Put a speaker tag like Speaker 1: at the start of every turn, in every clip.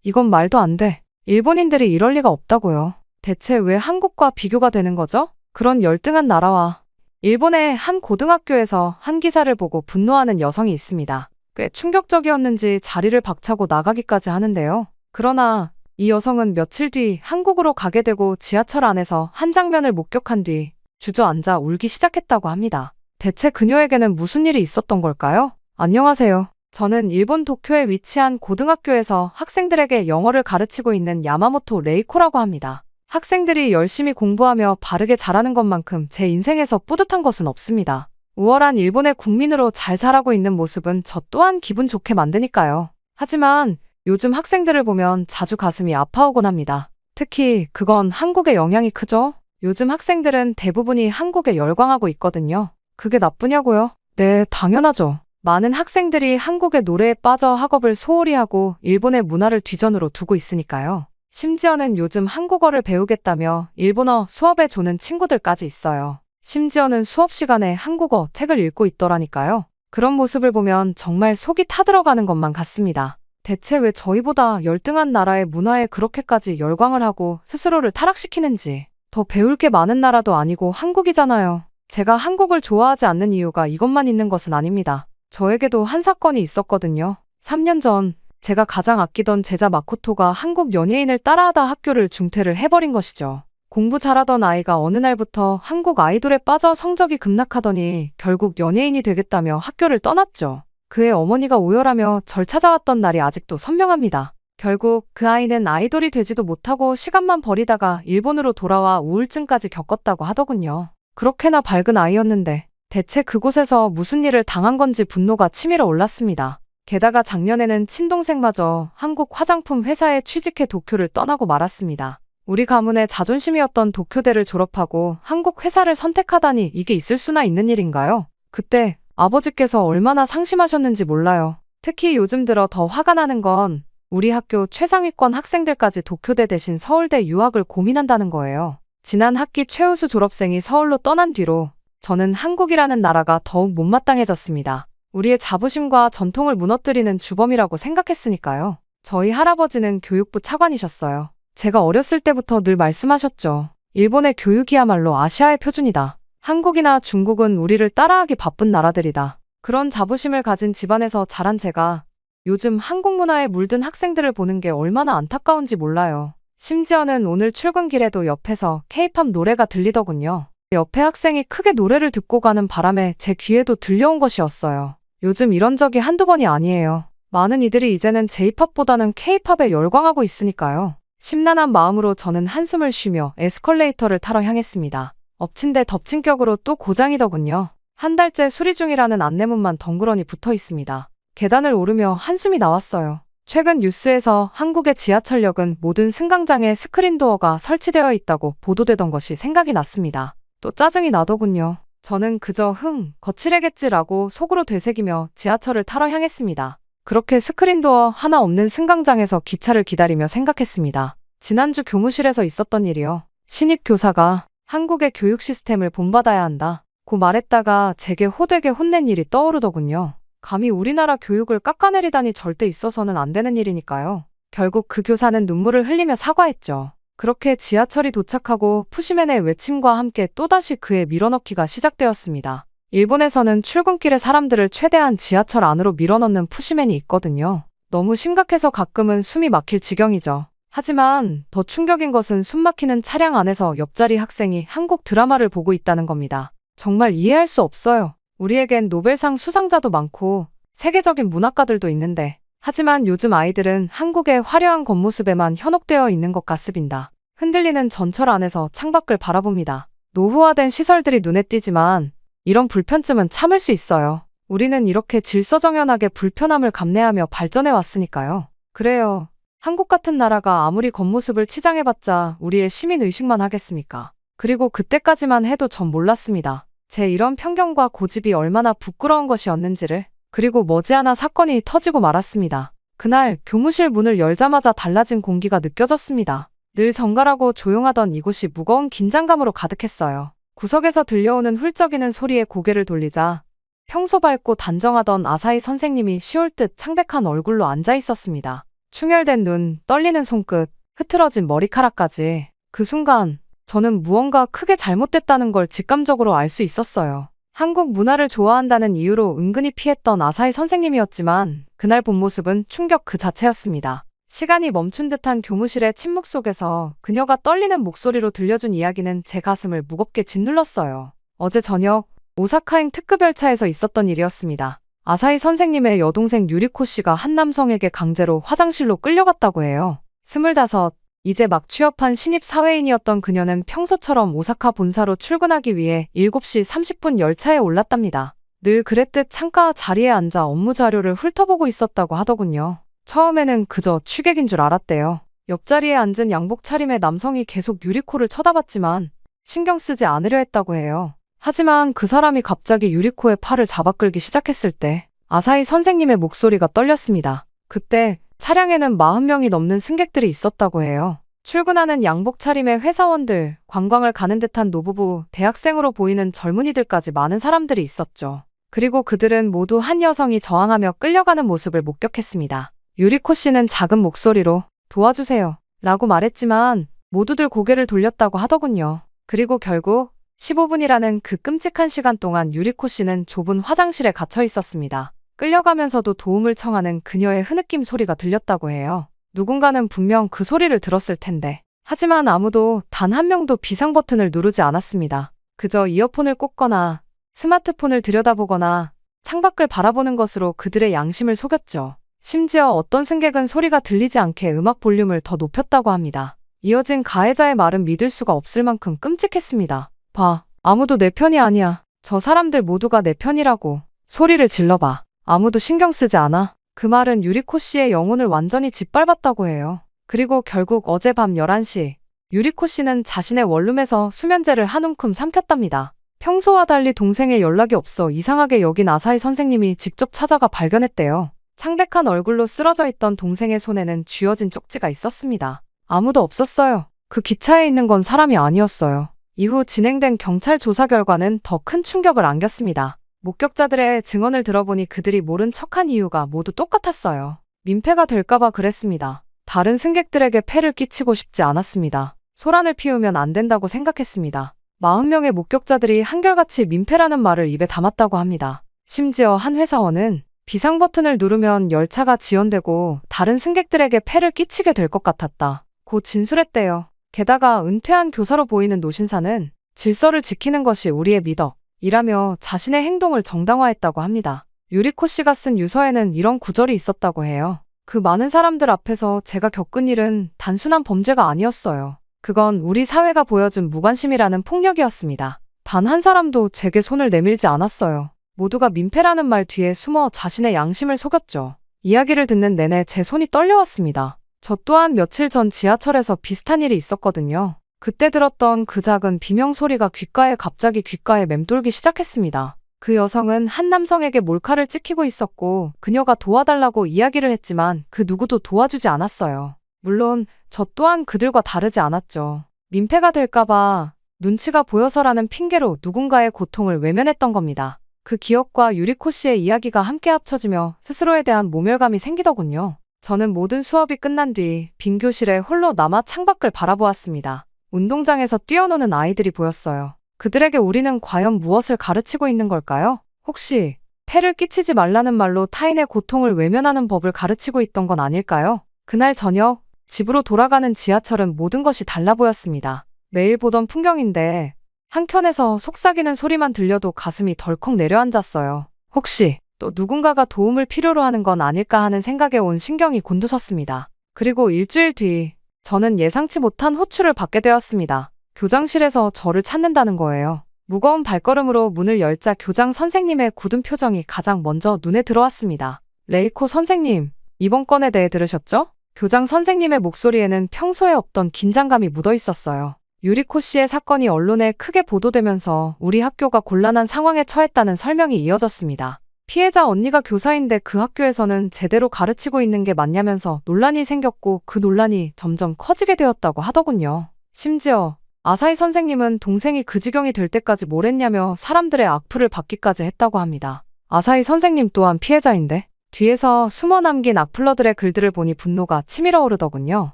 Speaker 1: 이건 말도 안 돼. 일본인들이 이럴 리가 없다고요. 대체 왜 한국과 비교가 되는 거죠? 그런 열등한 나라와 일본의 한 고등학교에서 한 기사를 보고 분노하는 여성이 있습니다. 꽤 충격적이었는지 자리를 박차고 나가기까지 하는데요. 그러나 이 여성은 며칠 뒤 한국으로 가게 되고 지하철 안에서 한 장면을 목격한 뒤 주저앉아 울기 시작했다고 합니다. 대체 그녀에게는 무슨 일이 있었던 걸까요? 안녕하세요. 저는 일본 도쿄에 위치한 고등학교에서 학생들에게 영어를 가르치고 있는 야마모토 레이코라고 합니다. 학생들이 열심히 공부하며 바르게 잘하는 것만큼 제 인생에서 뿌듯한 것은 없습니다. 우월한 일본의 국민으로 잘 자라고 있는 모습은 저 또한 기분 좋게 만드니까요. 하지만 요즘 학생들을 보면 자주 가슴이 아파오곤 합니다. 특히 그건 한국의 영향이 크죠? 요즘 학생들은 대부분이 한국에 열광하고 있거든요. 그게 나쁘냐고요? 네, 당연하죠. 많은 학생들이 한국의 노래에 빠져 학업을 소홀히 하고 일본의 문화를 뒤전으로 두고 있으니까요. 심지어는 요즘 한국어를 배우겠다며 일본어 수업에 조는 친구들까지 있어요. 심지어는 수업 시간에 한국어 책을 읽고 있더라니까요. 그런 모습을 보면 정말 속이 타들어가는 것만 같습니다. 대체 왜 저희보다 열등한 나라의 문화에 그렇게까지 열광을 하고 스스로를 타락시키는지. 더 배울 게 많은 나라도 아니고 한국이잖아요. 제가 한국을 좋아하지 않는 이유가 이것만 있는 것은 아닙니다. 저에게도 한 사건이 있었거든요. 3년 전 제가 가장 아끼던 제자 마코토가 한국 연예인을 따라하다 학교를 중퇴를 해버린 것이죠. 공부 잘하던 아이가 어느 날부터 한국 아이돌에 빠져 성적이 급락하더니 결국 연예인이 되겠다며 학교를 떠났죠. 그의 어머니가 오열하며 절 찾아왔던 날이 아직도 선명합니다. 결국 그 아이는 아이돌이 되지도 못하고 시간만 버리다가 일본으로 돌아와 우울증까지 겪었다고 하더군요. 그렇게나 밝은 아이였는데 대체 그곳에서 무슨 일을 당한 건지 분노가 치밀어 올랐습니다. 게다가 작년에는 친동생마저 한국 화장품 회사에 취직해 도쿄를 떠나고 말았습니다. 우리 가문의 자존심이었던 도쿄대를 졸업하고 한국 회사를 선택하다니 이게 있을 수나 있는 일인가요? 그때 아버지께서 얼마나 상심하셨는지 몰라요. 특히 요즘 들어 더 화가 나는 건 우리 학교 최상위권 학생들까지 도쿄대 대신 서울대 유학을 고민한다는 거예요. 지난 학기 최우수 졸업생이 서울로 떠난 뒤로 저는 한국이라는 나라가 더욱 못마땅해졌습니다. 우리의 자부심과 전통을 무너뜨리는 주범이라고 생각했으니까요. 저희 할아버지는 교육부 차관이셨어요. 제가 어렸을 때부터 늘 말씀하셨죠. 일본의 교육이야말로 아시아의 표준이다. 한국이나 중국은 우리를 따라하기 바쁜 나라들이다. 그런 자부심을 가진 집안에서 자란 제가 요즘 한국 문화에 물든 학생들을 보는 게 얼마나 안타까운지 몰라요. 심지어는 오늘 출근길에도 옆에서 K-팝 노래가 들리더군요. 옆에 학생이 크게 노래를 듣고 가는 바람에 제 귀에도 들려온 것이었어요. 요즘 이런 적이 한두 번이 아니에요. 많은 이들이 이제는 J-팝보다는 K-팝에 열광하고 있으니까요. 심란한 마음으로 저는 한숨을 쉬며 에스컬레이터를 타러 향했습니다. 엎친 데 덮친 격으로 또 고장이더군요. 한 달째 수리 중이라는 안내문만 덩그러니 붙어 있습니다. 계단을 오르며 한숨이 나왔어요. 최근 뉴스에서 한국의 지하철역은 모든 승강장에 스크린도어가 설치되어 있다고 보도되던 것이 생각이 났습니다. 또 짜증이 나더군요. 저는 그저 거칠해겠지라고 속으로 되새기며 지하철을 타러 향했습니다. 그렇게 스크린도어 하나 없는 승강장에서 기차를 기다리며 생각했습니다. 지난주 교무실에서 있었던 일이요. 신입 교사가 한국의 교육 시스템을 본받아야 한다. 고 말했다가 제게 호되게 혼낸 일이 떠오르더군요. 감히 우리나라 교육을 깎아내리다니 절대 있어서는 안 되는 일이니까요. 결국 그 교사는 눈물을 흘리며 사과했죠. 그렇게 지하철이 도착하고 푸시맨의 외침과 함께 또다시 그의 밀어넣기가 시작되었습니다. 일본에서는 출근길에 사람들을 최대한 지하철 안으로 밀어넣는 푸시맨이 있거든요. 너무 심각해서 가끔은 숨이 막힐 지경이죠. 하지만 더 충격인 것은 숨막히는 차량 안에서 옆자리 학생이 한국 드라마를 보고 있다는 겁니다. 정말 이해할 수 없어요. 우리에겐 노벨상 수상자도 많고 세계적인 문학가들도 있는데 하지만 요즘 아이들은 한국의 화려한 겉모습에만 현혹되어 있는 것 같습니다. 흔들리는 전철 안에서 창밖을 바라봅니다. 노후화된 시설들이 눈에 띄지만 이런 불편쯤은 참을 수 있어요. 우리는 이렇게 질서정연하게 불편함을 감내하며 발전해 왔으니까요. 그래요. 한국 같은 나라가 아무리 겉모습을 치장해봤자 우리의 시민의식만 하겠습니까? 그리고 그때까지만 해도 전 몰랐습니다. 제 이런 편견과 고집이 얼마나 부끄러운 것이었는지를. 그리고 머지않아 사건이 터지고 말았습니다. 그날 교무실 문을 열자마자 달라진 공기가 느껴졌습니다. 늘 정갈하고 조용하던 이곳이 무거운 긴장감으로 가득했어요. 구석에서 들려오는 훌쩍이는 소리에 고개를 돌리자 평소 밝고 단정하던 아사히 선생님이 시올 듯 창백한 얼굴로 앉아 있었습니다. 충혈된 눈, 떨리는 손끝, 흐트러진 머리카락까지. 그 순간 저는 무언가 크게 잘못됐다는 걸 직감적으로 알 수 있었어요. 한국 문화를 좋아한다는 이유로 은근히 피했던 아사히 선생님이었지만 그날 본 모습은 충격 그 자체였습니다. 시간이 멈춘 듯한 교무실의 침묵 속에서 그녀가 떨리는 목소리로 들려준 이야기는 제 가슴을 무겁게 짓눌렀어요. 어제 저녁 오사카행 특급 열차에서 있었던 일이었습니다. 아사히 선생님의 여동생 유리코 씨가 한 남성에게 강제로 화장실로 끌려갔다고 해요. 25, 이제 막 취업한 신입 사회인이었던 그녀는 평소처럼 오사카 본사로 출근하기 위해 7시 30분 열차에 올랐답니다. 늘 그랬듯 창가 자리에 앉아 업무 자료를 훑어보고 있었다고 하더군요. 처음에는 그저 취객인 줄 알았대요. 옆자리에 앉은 양복 차림의 남성이 계속 유리코를 쳐다봤지만 신경 쓰지 않으려 했다고 해요. 하지만 그 사람이 갑자기 유리코의 팔을 잡아 끌기 시작했을 때 아사히 선생님의 목소리가 떨렸습니다. 그때 차량에는 40명이 넘는 승객들이 있었다고 해요. 출근하는 양복 차림의 회사원들, 관광을 가는 듯한 노부부, 대학생으로 보이는 젊은이들까지 많은 사람들이 있었죠. 그리고 그들은 모두 한 여성이 저항하며 끌려가는 모습을 목격했습니다. 유리코 씨는 작은 목소리로 도와주세요 라고 말했지만 모두들 고개를 돌렸다고 하더군요. 그리고 결국 15분이라는 그 끔찍한 시간 동안 유리코 씨는 좁은 화장실에 갇혀 있었습니다. 끌려가면서도 도움을 청하는 그녀의 흐느낌 소리가 들렸다고 해요. 누군가는 분명 그 소리를 들었을 텐데. 하지만 아무도 단 한 명도 비상 버튼을 누르지 않았습니다. 그저 이어폰을 꽂거나 스마트폰을 들여다보거나 창밖을 바라보는 것으로 그들의 양심을 속였죠. 심지어 어떤 승객은 소리가 들리지 않게 음악 볼륨을 더 높였다고 합니다. 이어진 가해자의 말은 믿을 수가 없을 만큼 끔찍했습니다. 봐, 아무도 내 편이 아니야. 저 사람들 모두가 내 편이라고. 소리를 질러봐. 아무도 신경 쓰지 않아. 그 말은 유리코 씨의 영혼을 완전히 짓밟았다고 해요. 그리고 결국 어젯밤 11시, 유리코 씨는 자신의 원룸에서 수면제를 한 움큼 삼켰답니다. 평소와 달리 동생의 연락이 없어 이상하게 여긴 아사히 선생님이 직접 찾아가 발견했대요. 창백한 얼굴로 쓰러져 있던 동생의 손에는 쥐어진 쪽지가 있었습니다. 아무도 없었어요. 그 기차에 있는 건 사람이 아니었어요. 이후 진행된 경찰 조사 결과는 더 큰 충격을 안겼습니다. 목격자들의 증언을 들어보니 그들이 모른 척한 이유가 모두 똑같았어요. 민폐가 될까봐 그랬습니다. 다른 승객들에게 폐를 끼치고 싶지 않았습니다. 소란을 피우면 안 된다고 생각했습니다. 40명의 목격자들이 한결같이 민폐라는 말을 입에 담았다고 합니다. 심지어 한 회사원은 비상 버튼을 누르면 열차가 지연되고 다른 승객들에게 폐를 끼치게 될 것 같았다 고 진술했대요. 게다가 은퇴한 교사로 보이는 노신사는 질서를 지키는 것이 우리의 미덕 이라며 자신의 행동을 정당화했다고 합니다. 유리코 씨가 쓴 유서에는 이런 구절이 있었다고 해요. 그 많은 사람들 앞에서 제가 겪은 일은 단순한 범죄가 아니었어요. 그건 우리 사회가 보여준 무관심이라는 폭력이었습니다. 단 한 사람도 제게 손을 내밀지 않았어요. 모두가 민폐라는 말 뒤에 숨어 자신의 양심을 속였죠. 이야기를 듣는 내내 제 손이 떨려왔습니다. 저 또한 며칠 전 지하철에서 비슷한 일이 있었거든요. 그때 들었던 그 작은 비명소리가 갑자기 귓가에 맴돌기 시작했습니다. 그 여성은 한 남성에게 몰카를 찍히고 있었고 그녀가 도와달라고 이야기를 했지만 그 누구도 도와주지 않았어요. 물론 저 또한 그들과 다르지 않았죠. 민폐가 될까봐 눈치가 보여서라는 핑계로 누군가의 고통을 외면했던 겁니다. 그 기억과 유리코 씨의 이야기가 함께 합쳐지며 스스로에 대한 모멸감이 생기더군요. 저는 모든 수업이 끝난 뒤 빈 교실에 홀로 남아 창밖을 바라보았습니다. 운동장에서 뛰어노는 아이들이 보였어요. 그들에게 우리는 과연 무엇을 가르치고 있는 걸까요? 혹시 폐를 끼치지 말라는 말로 타인의 고통을 외면하는 법을 가르치고 있던 건 아닐까요? 그날 저녁 집으로 돌아가는 지하철은 모든 것이 달라 보였습니다. 매일 보던 풍경인데 한켠에서 속삭이는 소리만 들려도 가슴이 덜컥 내려앉았어요. 혹시 또 누군가가 도움을 필요로 하는 건 아닐까 하는 생각에 온 신경이 곤두섰습니다. 그리고 일주일 뒤 저는 예상치 못한 호출을 받게 되었습니다. 교장실에서 저를 찾는다는 거예요. 무거운 발걸음으로 문을 열자 교장 선생님의 굳은 표정이 가장 먼저 눈에 들어왔습니다. 레이코 선생님, 이번 건에 대해 들으셨죠? 교장 선생님의 목소리에는 평소에 없던 긴장감이 묻어 있었어요. 유리코 씨의 사건이 언론에 크게 보도되면서 우리 학교가 곤란한 상황에 처했다는 설명이 이어졌습니다. 피해자 언니가 교사인데 그 학교에서는 제대로 가르치고 있는 게 맞냐면서 논란이 생겼고 그 논란이 점점 커지게 되었다고 하더군요. 심지어 아사히 선생님은 동생이 그 지경이 될 때까지 뭘 했냐며 사람들의 악플을 받기까지 했다고 합니다. 아사히 선생님 또한 피해자인데 뒤에서 숨어 남긴 악플러들의 글들을 보니 분노가 치밀어 오르더군요.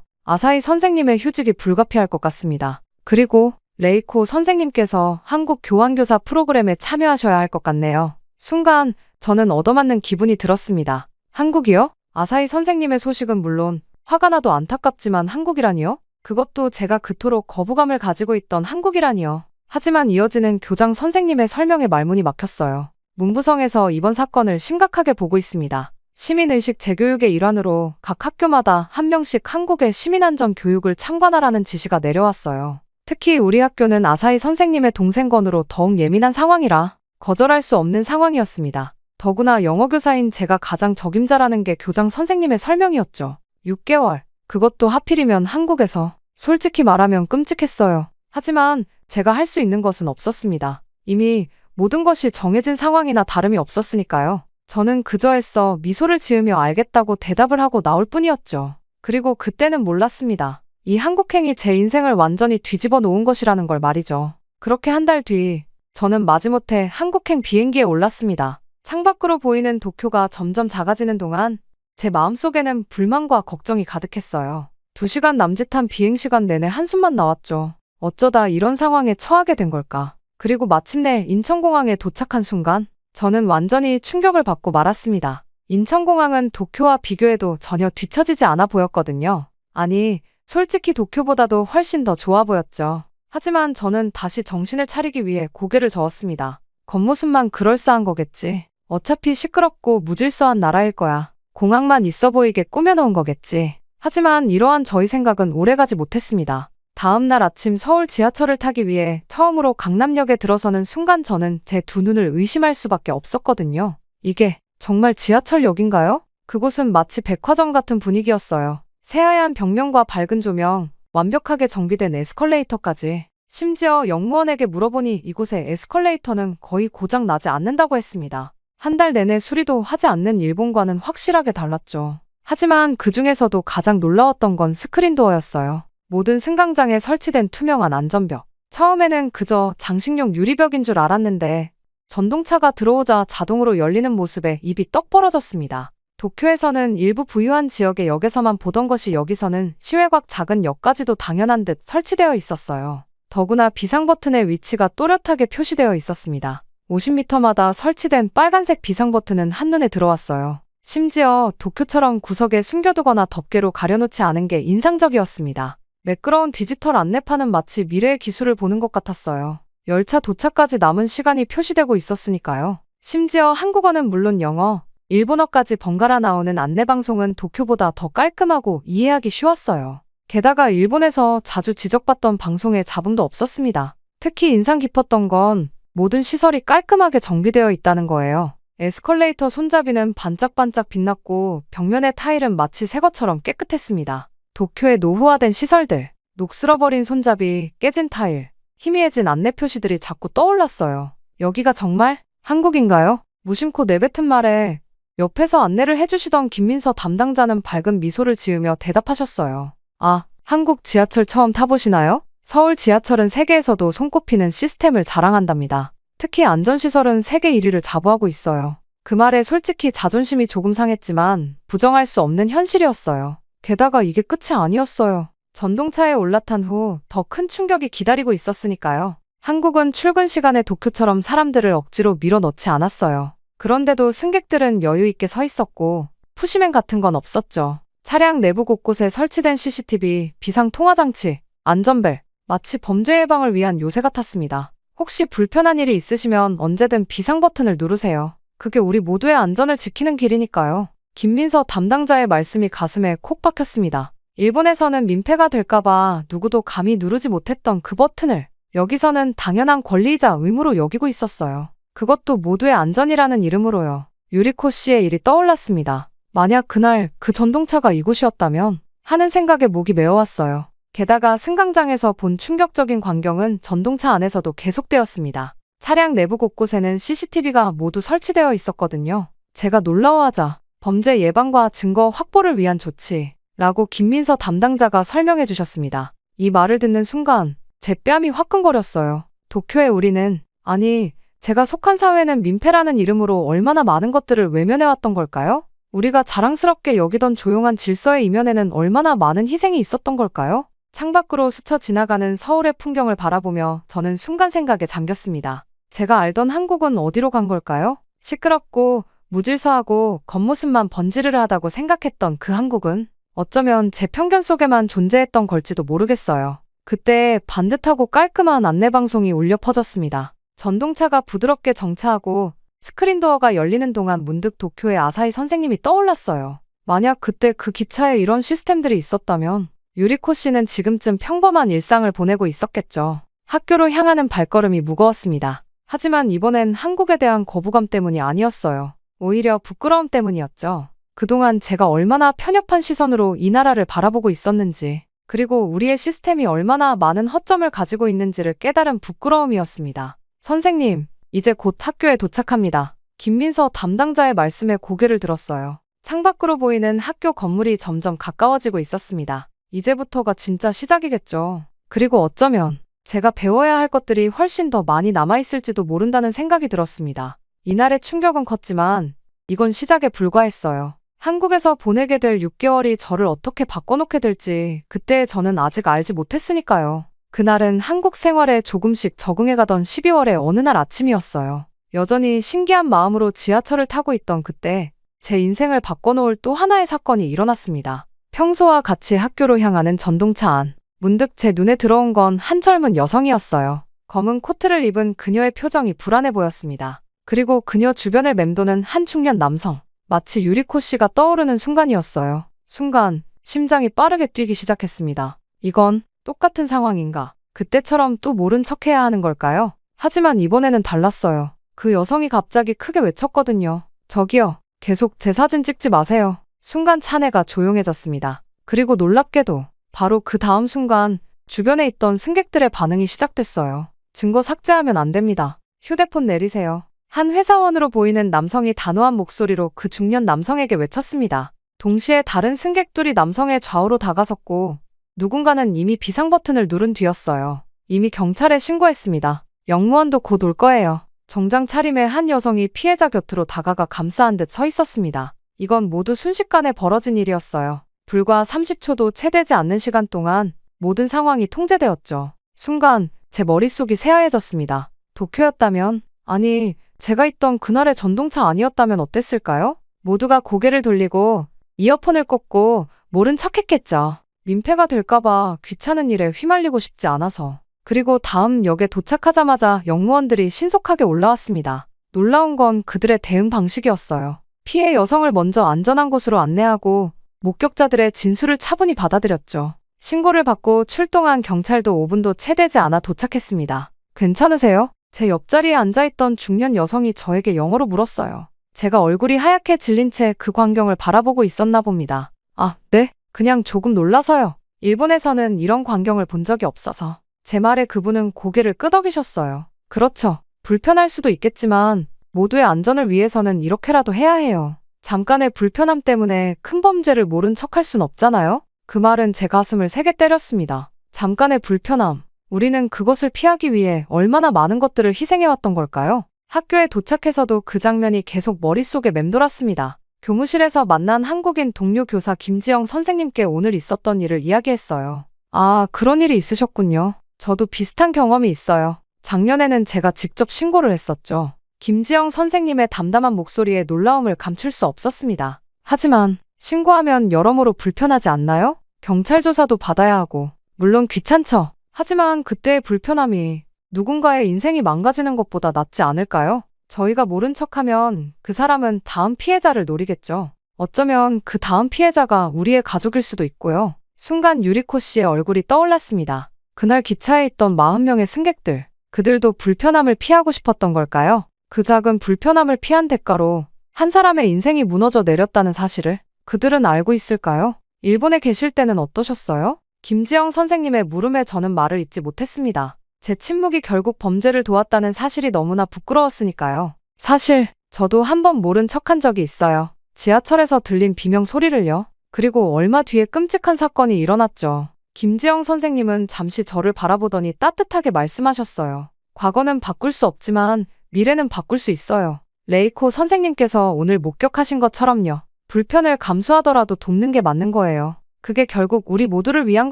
Speaker 1: 아사히 선생님의 휴직이 불가피할 것 같습니다. 그리고 레이코 선생님께서 한국 교환교사 프로그램에 참여하셔야 할 것 같네요. 순간 저는 얻어맞는 기분이 들었습니다. 한국이요? 아사히 선생님의 소식은 물론 화가 나도 안타깝지만 한국이라니요? 그것도 제가 그토록 거부감을 가지고 있던 한국이라니요. 하지만 이어지는 교장 선생님의 설명에 말문이 막혔어요. 문부성에서 이번 사건을 심각하게 보고 있습니다. 시민의식 재교육의 일환으로 각 학교마다 한 명씩 한국의 시민안전 교육을 참관하라는 지시가 내려왔어요. 특히 우리 학교는 아사히 선생님의 동생 건으로 더욱 예민한 상황이라 거절할 수 없는 상황이었습니다. 더구나 영어교사인 제가 가장 적임자라는 게 교장 선생님의 설명이었죠. 6개월. 그것도 하필이면 한국에서. 솔직히 말하면 끔찍했어요. 하지만 제가 할 수 있는 것은 없었습니다. 이미 모든 것이 정해진 상황이나 다름이 없었으니까요. 저는 그저 애써 미소를 지으며 알겠다고 대답을 하고 나올 뿐이었죠. 그리고 그때는 몰랐습니다. 이 한국행이 제 인생을 완전히 뒤집어 놓은 것이라는 걸 말이죠. 그렇게 한 달 뒤, 저는 마지못해 한국행 비행기에 올랐습니다. 창밖으로 보이는 도쿄가 점점 작아지는 동안 제 마음속에는 불만과 걱정이 가득했어요. 2시간 남짓한 비행시간 내내 한숨만 나왔죠. 어쩌다 이런 상황에 처하게 된 걸까? 그리고 마침내 인천공항에 도착한 순간 저는 완전히 충격을 받고 말았습니다. 인천공항은 도쿄와 비교해도 전혀 뒤처지지 않아 보였거든요. 아니, 솔직히 도쿄보다도 훨씬 더 좋아 보였죠. 하지만 저는 다시 정신을 차리기 위해 고개를 저었습니다. 겉모습만 그럴싸한 거겠지. 어차피 시끄럽고 무질서한 나라일 거야. 공항만 있어 보이게 꾸며놓은 거겠지. 하지만 이러한 저희 생각은 오래가지 못했습니다. 다음 날 아침 서울 지하철을 타기 위해 처음으로 강남역에 들어서는 순간 저는 제 두 눈을 의심할 수밖에 없었거든요. 이게 정말 지하철역인가요? 그곳은 마치 백화점 같은 분위기였어요. 새하얀 벽면과 밝은 조명, 완벽하게 정비된 에스컬레이터까지. 심지어 역무원에게 물어보니 이곳의 에스컬레이터는 거의 고장 나지 않는다고 했습니다. 한 달 내내 수리도 하지 않는 일본과는 확실하게 달랐죠. 하지만 그 중에서도 가장 놀라웠던 건 스크린도어였어요. 모든 승강장에 설치된 투명한 안전벽. 처음에는 그저 장식용 유리벽인 줄 알았는데 전동차가 들어오자 자동으로 열리는 모습에 입이 떡 벌어졌습니다. 도쿄에서는 일부 부유한 지역의 역에서만 보던 것이 여기서는 시외곽 작은 역까지도 당연한 듯 설치되어 있었어요. 더구나 비상 버튼의 위치가 또렷하게 표시되어 있었습니다. 50m마다 설치된 빨간색 비상 버튼은 한눈에 들어왔어요. 심지어 도쿄처럼 구석에 숨겨두거나 덮개로 가려놓지 않은 게 인상적이었습니다. 매끄러운 디지털 안내판은 마치 미래의 기술을 보는 것 같았어요. 열차 도착까지 남은 시간이 표시되고 있었으니까요. 심지어 한국어는 물론 영어, 일본어까지 번갈아 나오는 안내방송은 도쿄보다 더 깔끔하고 이해하기 쉬웠어요. 게다가 일본에서 자주 지적받던 방송에 잡음도 없었습니다. 특히 인상 깊었던 건 모든 시설이 깔끔하게 정비되어 있다는 거예요. 에스컬레이터 손잡이는 반짝반짝 빛났고 벽면의 타일은 마치 새 것처럼 깨끗했습니다. 도쿄의 노후화된 시설들, 녹슬어버린 손잡이, 깨진 타일, 희미해진 안내 표시들이 자꾸 떠올랐어요. 여기가 정말 한국인가요? 무심코 내뱉은 말에 옆에서 안내를 해주시던 김민서 담당자는 밝은 미소를 지으며 대답하셨어요. 아, 한국 지하철 처음 타보시나요? 서울 지하철은 세계에서도 손꼽히는 시스템을 자랑한답니다. 특히 안전시설은 세계 1위를 자부하고 있어요. 그 말에 솔직히 자존심이 조금 상했지만 부정할 수 없는 현실이었어요. 게다가 이게 끝이 아니었어요. 전동차에 올라탄 후 더 큰 충격이 기다리고 있었으니까요. 한국은 출근 시간에 도쿄처럼 사람들을 억지로 밀어넣지 않았어요. 그런데도 승객들은 여유 있게 서 있었고 푸시맨 같은 건 없었죠. 차량 내부 곳곳에 설치된 CCTV, 비상 통화장치, 안전벨, 마치 범죄 예방을 위한 요새 같았습니다. 혹시 불편한 일이 있으시면 언제든 비상 버튼을 누르세요. 그게 우리 모두의 안전을 지키는 길이니까요. 김민서 담당자의 말씀이 가슴에 콕 박혔습니다. 일본에서는 민폐가 될까봐 누구도 감히 누르지 못했던 그 버튼을 여기서는 당연한 권리이자 의무로 여기고 있었어요. 그것도 모두의 안전이라는 이름으로요. 유리코 씨의 일이 떠올랐습니다. 만약 그날 그 전동차가 이곳이었다면 하는 생각에 목이 메어왔어요. 게다가 승강장에서 본 충격적인 광경은 전동차 안에서도 계속되었습니다. 차량 내부 곳곳에는 CCTV가 모두 설치되어 있었거든요. 제가 놀라워하자 범죄 예방과 증거 확보를 위한 조치라고 김민서 담당자가 설명해 주셨습니다. 이 말을 듣는 순간 제 뺨이 화끈거렸어요. 도쿄의 우리는, 아니 제가 속한 사회는 민폐라는 이름으로 얼마나 많은 것들을 외면해왔던 걸까요? 우리가 자랑스럽게 여기던 조용한 질서의 이면에는 얼마나 많은 희생이 있었던 걸까요? 창밖으로 스쳐 지나가는 서울의 풍경을 바라보며 저는 순간 생각에 잠겼습니다. 제가 알던 한국은 어디로 간 걸까요? 시끄럽고 무질서하고 겉모습만 번지르르하다고 생각했던 그 한국은 어쩌면 제 편견 속에만 존재했던 걸지도 모르겠어요. 그때 반듯하고 깔끔한 안내방송이 울려 퍼졌습니다. 전동차가 부드럽게 정차하고 스크린도어가 열리는 동안 문득 도쿄의 아사히 선생님이 떠올랐어요. 만약 그때 그 기차에 이런 시스템들이 있었다면 유리코 씨는 지금쯤 평범한 일상을 보내고 있었겠죠. 학교로 향하는 발걸음이 무거웠습니다. 하지만 이번엔 한국에 대한 거부감 때문이 아니었어요. 오히려 부끄러움 때문이었죠. 그동안 제가 얼마나 편협한 시선으로 이 나라를 바라보고 있었는지, 그리고 우리의 시스템이 얼마나 많은 허점을 가지고 있는지를 깨달은 부끄러움이었습니다. 선생님, 이제 곧 학교에 도착합니다. 김민서 담당자의 말씀에 고개를 들었어요. 창밖으로 보이는 학교 건물이 점점 가까워지고 있었습니다. 이제부터가 진짜 시작이겠죠. 그리고 어쩌면 제가 배워야 할 것들이 훨씬 더 많이 남아있을지도 모른다는 생각이 들었습니다. 이날의 충격은 컸지만 이건 시작에 불과했어요. 한국에서 보내게 될 6개월이 저를 어떻게 바꿔놓게 될지 그때 저는 아직 알지 못했으니까요. 그날은 한국 생활에 조금씩 적응해가던 12월의 어느 날 아침이었어요. 여전히 신기한 마음으로 지하철을 타고 있던 그때 제 인생을 바꿔놓을 또 하나의 사건이 일어났습니다. 평소와 같이 학교로 향하는 전동차 안. 문득 제 눈에 들어온 건 한 젊은 여성이었어요. 검은 코트를 입은 그녀의 표정이 불안해 보였습니다. 그리고 그녀 주변을 맴도는 한 중년 남성. 마치 유리코 씨가 떠오르는 순간이었어요. 순간 심장이 빠르게 뛰기 시작했습니다. 이건 똑같은 상황인가? 그때처럼 또 모른 척해야 하는 걸까요? 하지만 이번에는 달랐어요. 그 여성이 갑자기 크게 외쳤거든요. 저기요, 계속 제 사진 찍지 마세요. 순간 차내가 조용해졌습니다. 그리고 놀랍게도 바로 그 다음 순간 주변에 있던 승객들의 반응이 시작됐어요. 증거 삭제하면 안 됩니다. 휴대폰 내리세요. 한 회사원으로 보이는 남성이 단호한 목소리로 그 중년 남성에게 외쳤습니다. 동시에 다른 승객들이 남성의 좌우로 다가섰고 누군가는 이미 비상 버튼을 누른 뒤였어요. 이미 경찰에 신고했습니다. 영무원도 곧 올 거예요. 정장 차림의 한 여성이 피해자 곁으로 다가가 감싸한 듯 서 있었습니다. 이건 모두 순식간에 벌어진 일이었어요. 불과 30초도 채 되지 않는 시간 동안 모든 상황이 통제되었죠. 순간 제 머릿속이 새하얘졌습니다. 도쿄였다면, 아니, 제가 있던 그날의 전동차 아니었다면 어땠을까요? 모두가 고개를 돌리고 이어폰을 꽂고 모른 척했겠죠. 민폐가 될까봐 귀찮은 일에 휘말리고 싶지 않아서. 그리고 다음 역에 도착하자마자 영무원들이 신속하게 올라왔습니다. 놀라운 건 그들의 대응 방식이었어요. 피해 여성을 먼저 안전한 곳으로 안내하고 목격자들의 진술을 차분히 받아들였죠. 신고를 받고 출동한 경찰도 5분도 채 되지 않아 도착했습니다. 괜찮으세요? 제 옆자리에 앉아있던 중년 여성이 저에게 영어로 물었어요. 제가 얼굴이 하얗게 질린 채 그 광경을 바라보고 있었나 봅니다. 아, 네? 그냥 조금 놀라서요. 일본에서는 이런 광경을 본 적이 없어서. 제 말에 그분은 고개를 끄덕이셨어요. 그렇죠. 불편할 수도 있겠지만 모두의 안전을 위해서는 이렇게라도 해야 해요. 잠깐의 불편함 때문에 큰 범죄를 모른 척할 순 없잖아요? 그 말은 제 가슴을 세게 때렸습니다. 잠깐의 불편함. 우리는 그것을 피하기 위해 얼마나 많은 것들을 희생해왔던 걸까요? 학교에 도착해서도 그 장면이 계속 머릿속에 맴돌았습니다. 교무실에서 만난 한국인 동료 교사 김지영 선생님께 오늘 있었던 일을 이야기했어요. 아, 그런 일이 있으셨군요. 저도 비슷한 경험이 있어요. 작년에는 제가 직접 신고를 했었죠. 김지영 선생님의 담담한 목소리에 놀라움을 감출 수 없었습니다. 하지만 신고하면 여러모로 불편하지 않나요? 경찰 조사도 받아야 하고. 물론 귀찮죠. 하지만 그때의 불편함이 누군가의 인생이 망가지는 것보다 낫지 않을까요? 저희가 모른 척하면 그 사람은 다음 피해자를 노리겠죠. 어쩌면 그 다음 피해자가 우리의 가족일 수도 있고요. 순간 유리코 씨의 얼굴이 떠올랐습니다. 그날 기차에 있던 40명의 승객들. 그들도 불편함을 피하고 싶었던 걸까요? 그 작은 불편함을 피한 대가로 한 사람의 인생이 무너져 내렸다는 사실을 그들은 알고 있을까요? 일본에 계실 때는 어떠셨어요? 김지영 선생님의 물음에 저는 말을 잇지 못했습니다. 제 침묵이 결국 범죄를 도왔다는 사실이 너무나 부끄러웠으니까요. 사실 저도 한 번 모른 척한 적이 있어요. 지하철에서 들린 비명 소리를요. 그리고 얼마 뒤에 끔찍한 사건이 일어났죠. 김지영 선생님은 잠시 저를 바라보더니 따뜻하게 말씀하셨어요. 과거는 바꿀 수 없지만 미래는 바꿀 수 있어요. 레이코 선생님께서 오늘 목격하신 것처럼요. 불편을 감수하더라도 돕는 게 맞는 거예요. 그게 결국 우리 모두를 위한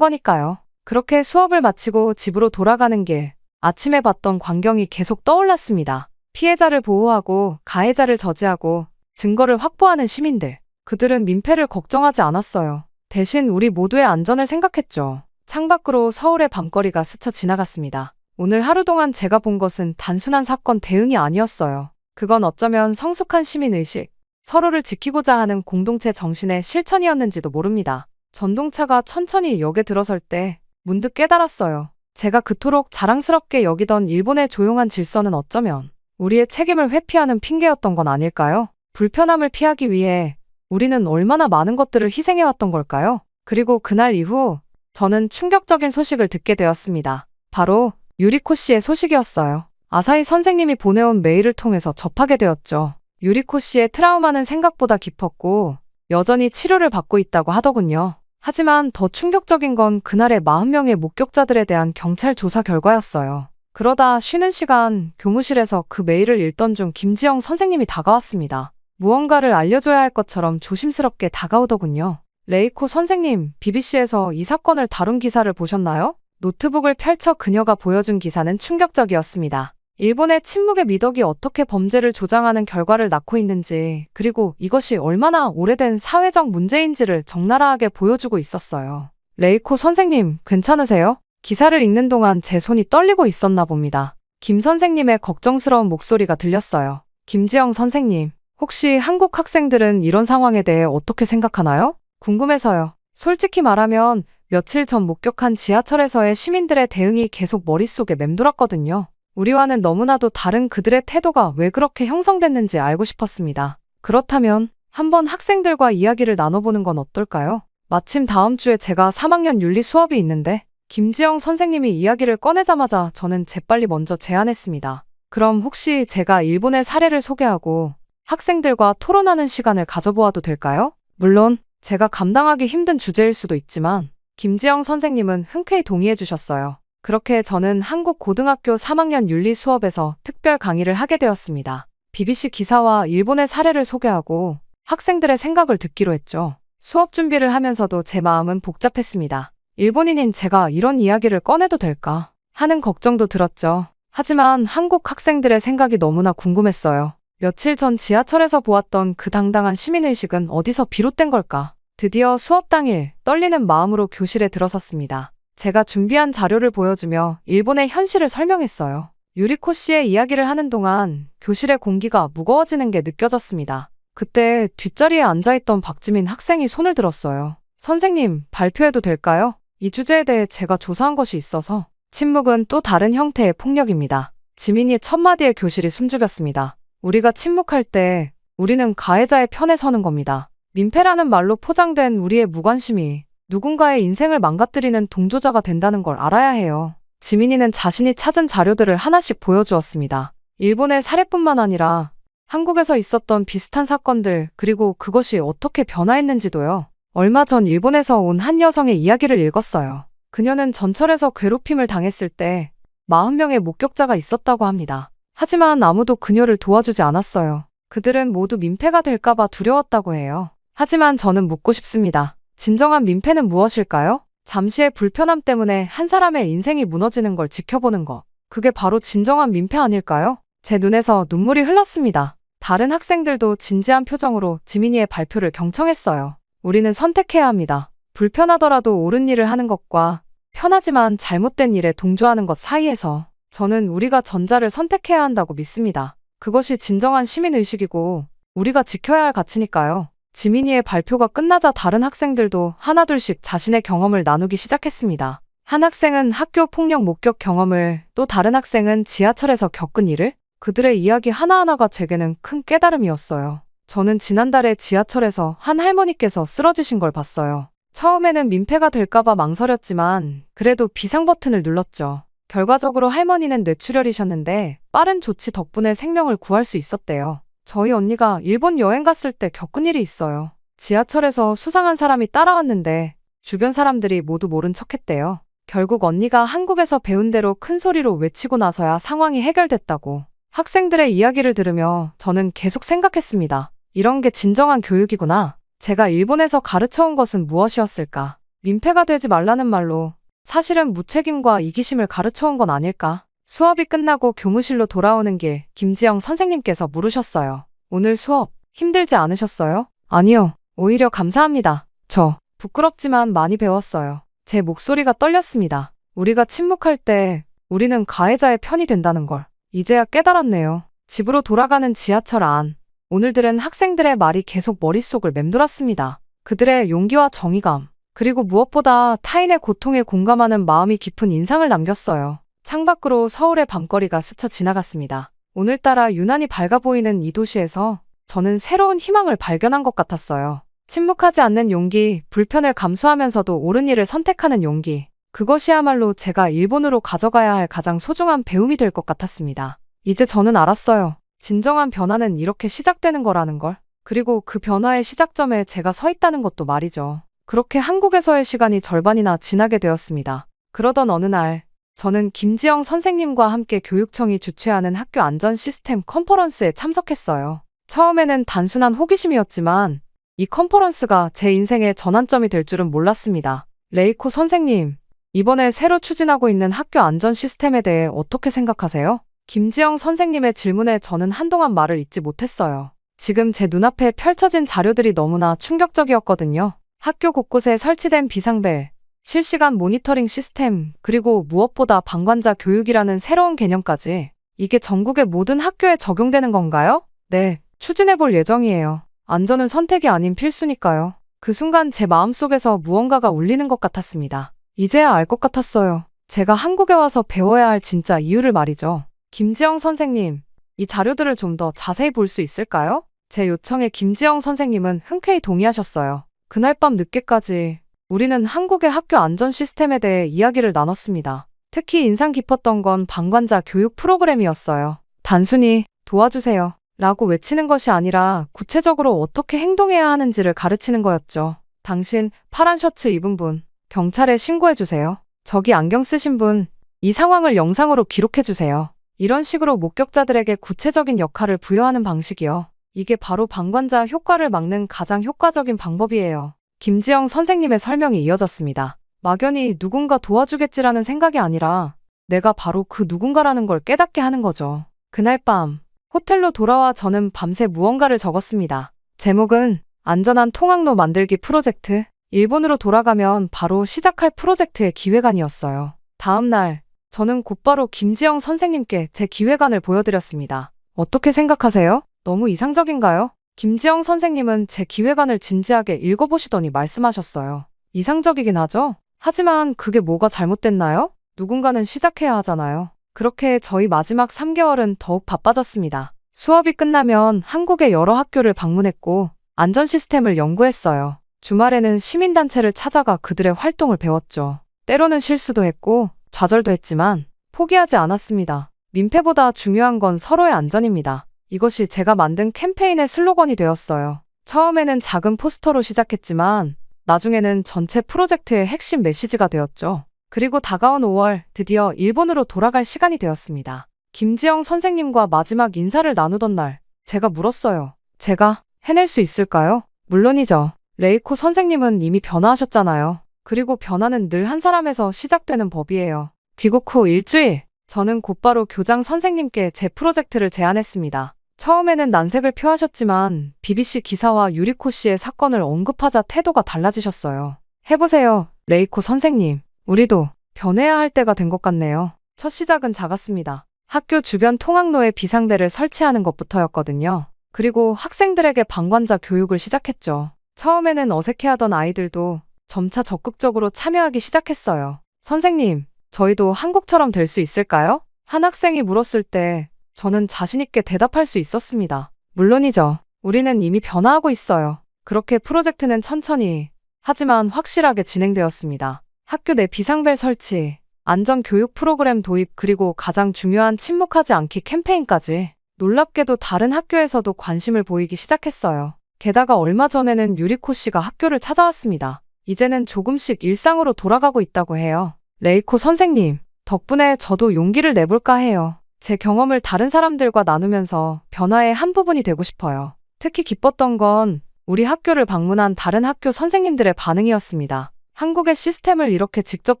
Speaker 1: 거니까요. 그렇게 수업을 마치고 집으로 돌아가는 길, 아침에 봤던 광경이 계속 떠올랐습니다. 피해자를 보호하고 가해자를 저지하고 증거를 확보하는 시민들. 그들은 민폐를 걱정하지 않았어요. 대신 우리 모두의 안전을 생각했죠. 창밖으로 서울의 밤거리가 스쳐 지나갔습니다. 오늘 하루 동안 제가 본 것은 단순한 사건 대응이 아니었어요. 그건 어쩌면 성숙한 시민의식, 서로를 지키고자 하는 공동체 정신의 실천이었는지도 모릅니다. 전동차가 천천히 역에 들어설 때 문득 깨달았어요. 제가 그토록 자랑스럽게 여기던 일본의 조용한 질서는 어쩌면 우리의 책임을 회피하는 핑계였던 건 아닐까요? 불편함을 피하기 위해 우리는 얼마나 많은 것들을 희생해왔던 걸까요? 그리고 그날 이후 저는 충격적인 소식을 듣게 되었습니다. 바로 유리코 씨의 소식이었어요. 아사히 선생님이 보내온 메일을 통해서 접하게 되었죠. 유리코 씨의 트라우마는 생각보다 깊었고 여전히 치료를 받고 있다고 하더군요. 하지만 더 충격적인 건 그날의 40명의 목격자들에 대한 경찰 조사 결과였어요. 그러다 쉬는 시간 교무실에서 그 메일을 읽던 중 김지영 선생님이 다가왔습니다. 무언가를 알려줘야 할 것처럼 조심스럽게 다가오더군요. 레이코 선생님, BBC에서 이 사건을 다룬 기사를 보셨나요? 노트북을 펼쳐 그녀가 보여준 기사는 충격적이었습니다. 일본의 침묵의 미덕이 어떻게 범죄를 조장하는 결과를 낳고 있는지, 그리고 이것이 얼마나 오래된 사회적 문제인지를 적나라하게 보여주고 있었어요. 레이코 선생님, 괜찮으세요? 기사를 읽는 동안 제 손이 떨리고 있었나 봅니다. 김 선생님의 걱정스러운 목소리가 들렸어요. 김지영 선생님, 혹시 한국 학생들은 이런 상황에 대해 어떻게 생각하나요? 궁금해서요. 솔직히 말하면 며칠 전 목격한 지하철에서의 시민들의 대응이 계속 머릿속에 맴돌았거든요. 우리와는 너무나도 다른 그들의 태도가 왜 그렇게 형성됐는지 알고 싶었습니다. 그렇다면 한번 학생들과 이야기를 나눠보는 건 어떨까요? 마침 다음 주에 제가 3학년 윤리 수업이 있는데 김지영 선생님이 이야기를 꺼내자마자 저는 재빨리 먼저 제안했습니다. 그럼 혹시 제가 일본의 사례를 소개하고 학생들과 토론하는 시간을 가져보아도 될까요? 물론 제가 감당하기 힘든 주제일 수도 있지만 김지영 선생님은 흔쾌히 동의해 주셨어요. 그렇게 저는 한국 고등학교 3학년 윤리 수업에서 특별 강의를 하게 되었습니다. BBC 기사와 일본의 사례를 소개하고 학생들의 생각을 듣기로 했죠. 수업 준비를 하면서도 제 마음은 복잡했습니다. 일본인인 제가 이런 이야기를 꺼내도 될까 하는 걱정도 들었죠. 하지만 한국 학생들의 생각이 너무나 궁금했어요. 며칠 전 지하철에서 보았던 그 당당한 시민의식은 어디서 비롯된 걸까? 드디어 수업 당일 떨리는 마음으로 교실에 들어섰습니다. 제가 준비한 자료를 보여주며 일본의 현실을 설명했어요. 유리코 씨의 이야기를 하는 동안 교실의 공기가 무거워지는 게 느껴졌습니다. 그때 뒷자리에 앉아있던 박지민 학생이 손을 들었어요. 선생님, 발표해도 될까요? 이 주제에 대해 제가 조사한 것이 있어서. 침묵은 또 다른 형태의 폭력입니다. 지민이의 첫 마디에 교실이 숨죽였습니다. 우리가 침묵할 때 우리는 가해자의 편에 서는 겁니다. 민폐라는 말로 포장된 우리의 무관심이 누군가의 인생을 망가뜨리는 동조자가 된다는 걸 알아야 해요. 지민이는 자신이 찾은 자료들을 하나씩 보여주었습니다. 일본의 사례뿐만 아니라 한국에서 있었던 비슷한 사건들, 그리고 그것이 어떻게 변화했는지도요. 얼마 전 일본에서 온 한 여성의 이야기를 읽었어요. 그녀는 전철에서 괴롭힘을 당했을 때 40명의 목격자가 있었다고 합니다. 하지만 아무도 그녀를 도와주지 않았어요. 그들은 모두 민폐가 될까봐 두려웠다고 해요. 하지만 저는 묻고 싶습니다. 진정한 민폐는 무엇일까요? 잠시의 불편함 때문에 한 사람의 인생이 무너지는 걸 지켜보는 것. 그게 바로 진정한 민폐 아닐까요? 제 눈에서 눈물이 흘렀습니다. 다른 학생들도 진지한 표정으로 지민이의 발표를 경청했어요. 우리는 선택해야 합니다. 불편하더라도 옳은 일을 하는 것과 편하지만 잘못된 일에 동조하는 것 사이에서 저는 우리가 전자를 선택해야 한다고 믿습니다. 그것이 진정한 시민의식이고 우리가 지켜야 할 가치니까요. 지민이의 발표가 끝나자 다른 학생들도 하나둘씩 자신의 경험을 나누기 시작했습니다. 한 학생은 학교 폭력 목격 경험을, 또 다른 학생은 지하철에서 겪은 일을. 그들의 이야기 하나하나가 제게는 큰 깨달음이었어요. 저는 지난달에 지하철에서 한 할머니께서 쓰러지신 걸 봤어요. 처음에는 민폐가 될까봐 망설였지만 그래도 비상 버튼을 눌렀죠. 결과적으로 할머니는 뇌출혈이셨는데 빠른 조치 덕분에 생명을 구할 수 있었대요. 저희 언니가 일본 여행 갔을 때 겪은 일이 있어요. 지하철에서 수상한 사람이 따라왔는데 주변 사람들이 모두 모른 척했대요. 결국 언니가 한국에서 배운 대로 큰 소리로 외치고 나서야 상황이 해결됐다고. 학생들의 이야기를 들으며 저는 계속 생각했습니다. 이런 게 진정한 교육이구나. 제가 일본에서 가르쳐온 것은 무엇이었을까? 민폐가 되지 말라는 말로 사실은 무책임과 이기심을 가르쳐온 건 아닐까? 수업이 끝나고 교무실로 돌아오는 길 김지영 선생님께서 물으셨어요. 오늘 수업 힘들지 않으셨어요? 아니요. 오히려 감사합니다. 저 부끄럽지만 많이 배웠어요. 제 목소리가 떨렸습니다. 우리가 침묵할 때 우리는 가해자의 편이 된다는 걸 이제야 깨달았네요. 집으로 돌아가는 지하철 안. 오늘 들은 학생들의 말이 계속 머릿속을 맴돌았습니다. 그들의 용기와 정의감, 그리고 무엇보다 타인의 고통에 공감하는 마음이 깊은 인상을 남겼어요. 창밖으로 서울의 밤거리가 스쳐 지나갔습니다. 오늘따라 유난히 밝아 보이는 이 도시에서 저는 새로운 희망을 발견한 것 같았어요. 침묵하지 않는 용기, 불편을 감수하면서도 옳은 일을 선택하는 용기. 그것이야말로 제가 일본으로 가져가야 할 가장 소중한 배움이 될 것 같았습니다. 이제 저는 알았어요. 진정한 변화는 이렇게 시작되는 거라는 걸. 그리고 그 변화의 시작점에 제가 서 있다는 것도 말이죠. 그렇게 한국에서의 시간이 절반이나 지나게 되었습니다. 그러던 어느 날, 저는 김지영 선생님과 함께 교육청이 주최하는 학교 안전 시스템 컨퍼런스에 참석했어요. 처음에는 단순한 호기심이었지만 이 컨퍼런스가 제 인생의 전환점이 될 줄은 몰랐습니다. 레이코 선생님, 이번에 새로 추진하고 있는 학교 안전 시스템에 대해 어떻게 생각하세요? 김지영 선생님의 질문에 저는 한동안 말을 잇지 못했어요. 지금 제 눈앞에 펼쳐진 자료들이 너무나 충격적이었거든요. 학교 곳곳에 설치된 비상벨, 실시간 모니터링 시스템, 그리고 무엇보다 방관자 교육이라는 새로운 개념까지. 이게 전국의 모든 학교에 적용되는 건가요? 네, 추진해볼 예정이에요. 안전은 선택이 아닌 필수니까요. 그 순간 제 마음속에서 무언가가 울리는 것 같았습니다. 이제야 알 것 같았어요. 제가 한국에 와서 배워야 할 진짜 이유를 말이죠. 김지영 선생님, 이 자료들을 좀 더 자세히 볼 수 있을까요? 제 요청에 김지영 선생님은 흔쾌히 동의하셨어요. 그날 밤 늦게까지 우리는 한국의 학교 안전 시스템에 대해 이야기를 나눴습니다. 특히 인상 깊었던 건 방관자 교육 프로그램이었어요. 단순히 도와주세요 라고 외치는 것이 아니라 구체적으로 어떻게 행동해야 하는지를 가르치는 거였죠. 당신 파란 셔츠 입은 분, 경찰에 신고해주세요. 저기 안경 쓰신 분, 이 상황을 영상으로 기록해주세요. 이런 식으로 목격자들에게 구체적인 역할을 부여하는 방식이요. 이게 바로 방관자 효과를 막는 가장 효과적인 방법이에요. 김지영 선생님의 설명이 이어졌습니다. 막연히 누군가 도와주겠지라는 생각이 아니라 내가 바로 그 누군가라는 걸 깨닫게 하는 거죠. 그날 밤 호텔로 돌아와 저는 밤새 무언가를 적었습니다. 제목은 안전한 통학로 만들기 프로젝트. 일본으로 돌아가면 바로 시작할 프로젝트의 기획안이었어요. 다음 날 저는 곧바로 김지영 선생님께 제 기획안을 보여드렸습니다. 어떻게 생각하세요? 너무 이상적인가요? 김지영 선생님은 제 기획안을 진지하게 읽어보시더니 말씀하셨어요. 이상적이긴 하죠? 하지만 그게 뭐가 잘못됐나요? 누군가는 시작해야 하잖아요. 그렇게 저희 마지막 3개월은 더욱 바빠졌습니다. 수업이 끝나면 한국의 여러 학교를 방문했고 안전 시스템을 연구했어요. 주말에는 시민단체를 찾아가 그들의 활동을 배웠죠. 때로는 실수도 했고 좌절도 했지만 포기하지 않았습니다. 민폐보다 중요한 건 서로의 안전입니다. 이것이 제가 만든 캠페인의 슬로건이 되었어요. 처음에는 작은 포스터로 시작했지만 나중에는 전체 프로젝트의 핵심 메시지가 되었죠. 그리고 다가온 5월 드디어 일본으로 돌아갈 시간이 되었습니다. 김지영 선생님과 마지막 인사를 나누던 날 제가 물었어요. 제가 해낼 수 있을까요? 물론이죠. 레이코 선생님은 이미 변화하셨잖아요. 그리고 변화는 늘 한 사람에서 시작되는 법이에요. 귀국 후 일주일, 저는 곧바로 교장 선생님께 제 프로젝트를 제안했습니다. 처음에는 난색을 표하셨지만 BBC 기사와 유리코 씨의 사건을 언급하자 태도가 달라지셨어요. 해보세요, 레이코 선생님. 우리도 변해야 할 때가 된 것 같네요. 첫 시작은 작았습니다. 학교 주변 통학로에 비상벨을 설치하는 것부터였거든요. 그리고 학생들에게 방관자 교육을 시작했죠. 처음에는 어색해하던 아이들도 점차 적극적으로 참여하기 시작했어요. 선생님, 저희도 한국처럼 될 수 있을까요? 한 학생이 물었을 때 저는 자신있게 대답할 수 있었습니다. 물론이죠. 우리는 이미 변화하고 있어요. 그렇게 프로젝트는 천천히, 하지만 확실하게 진행되었습니다. 학교 내 비상벨 설치, 안전교육 프로그램 도입, 그리고 가장 중요한 침묵하지 않기 캠페인까지. 놀랍게도 다른 학교에서도 관심을 보이기 시작했어요. 게다가 얼마 전에는 유리코 씨가 학교를 찾아왔습니다. 이제는 조금씩 일상으로 돌아가고 있다고 해요. 레이코 선생님, 덕분에 저도 용기를 내볼까 해요. 제 경험을 다른 사람들과 나누면서 변화의 한 부분이 되고 싶어요. 특히 기뻤던 건 우리 학교를 방문한 다른 학교 선생님들의 반응이었습니다. 한국의 시스템을 이렇게 직접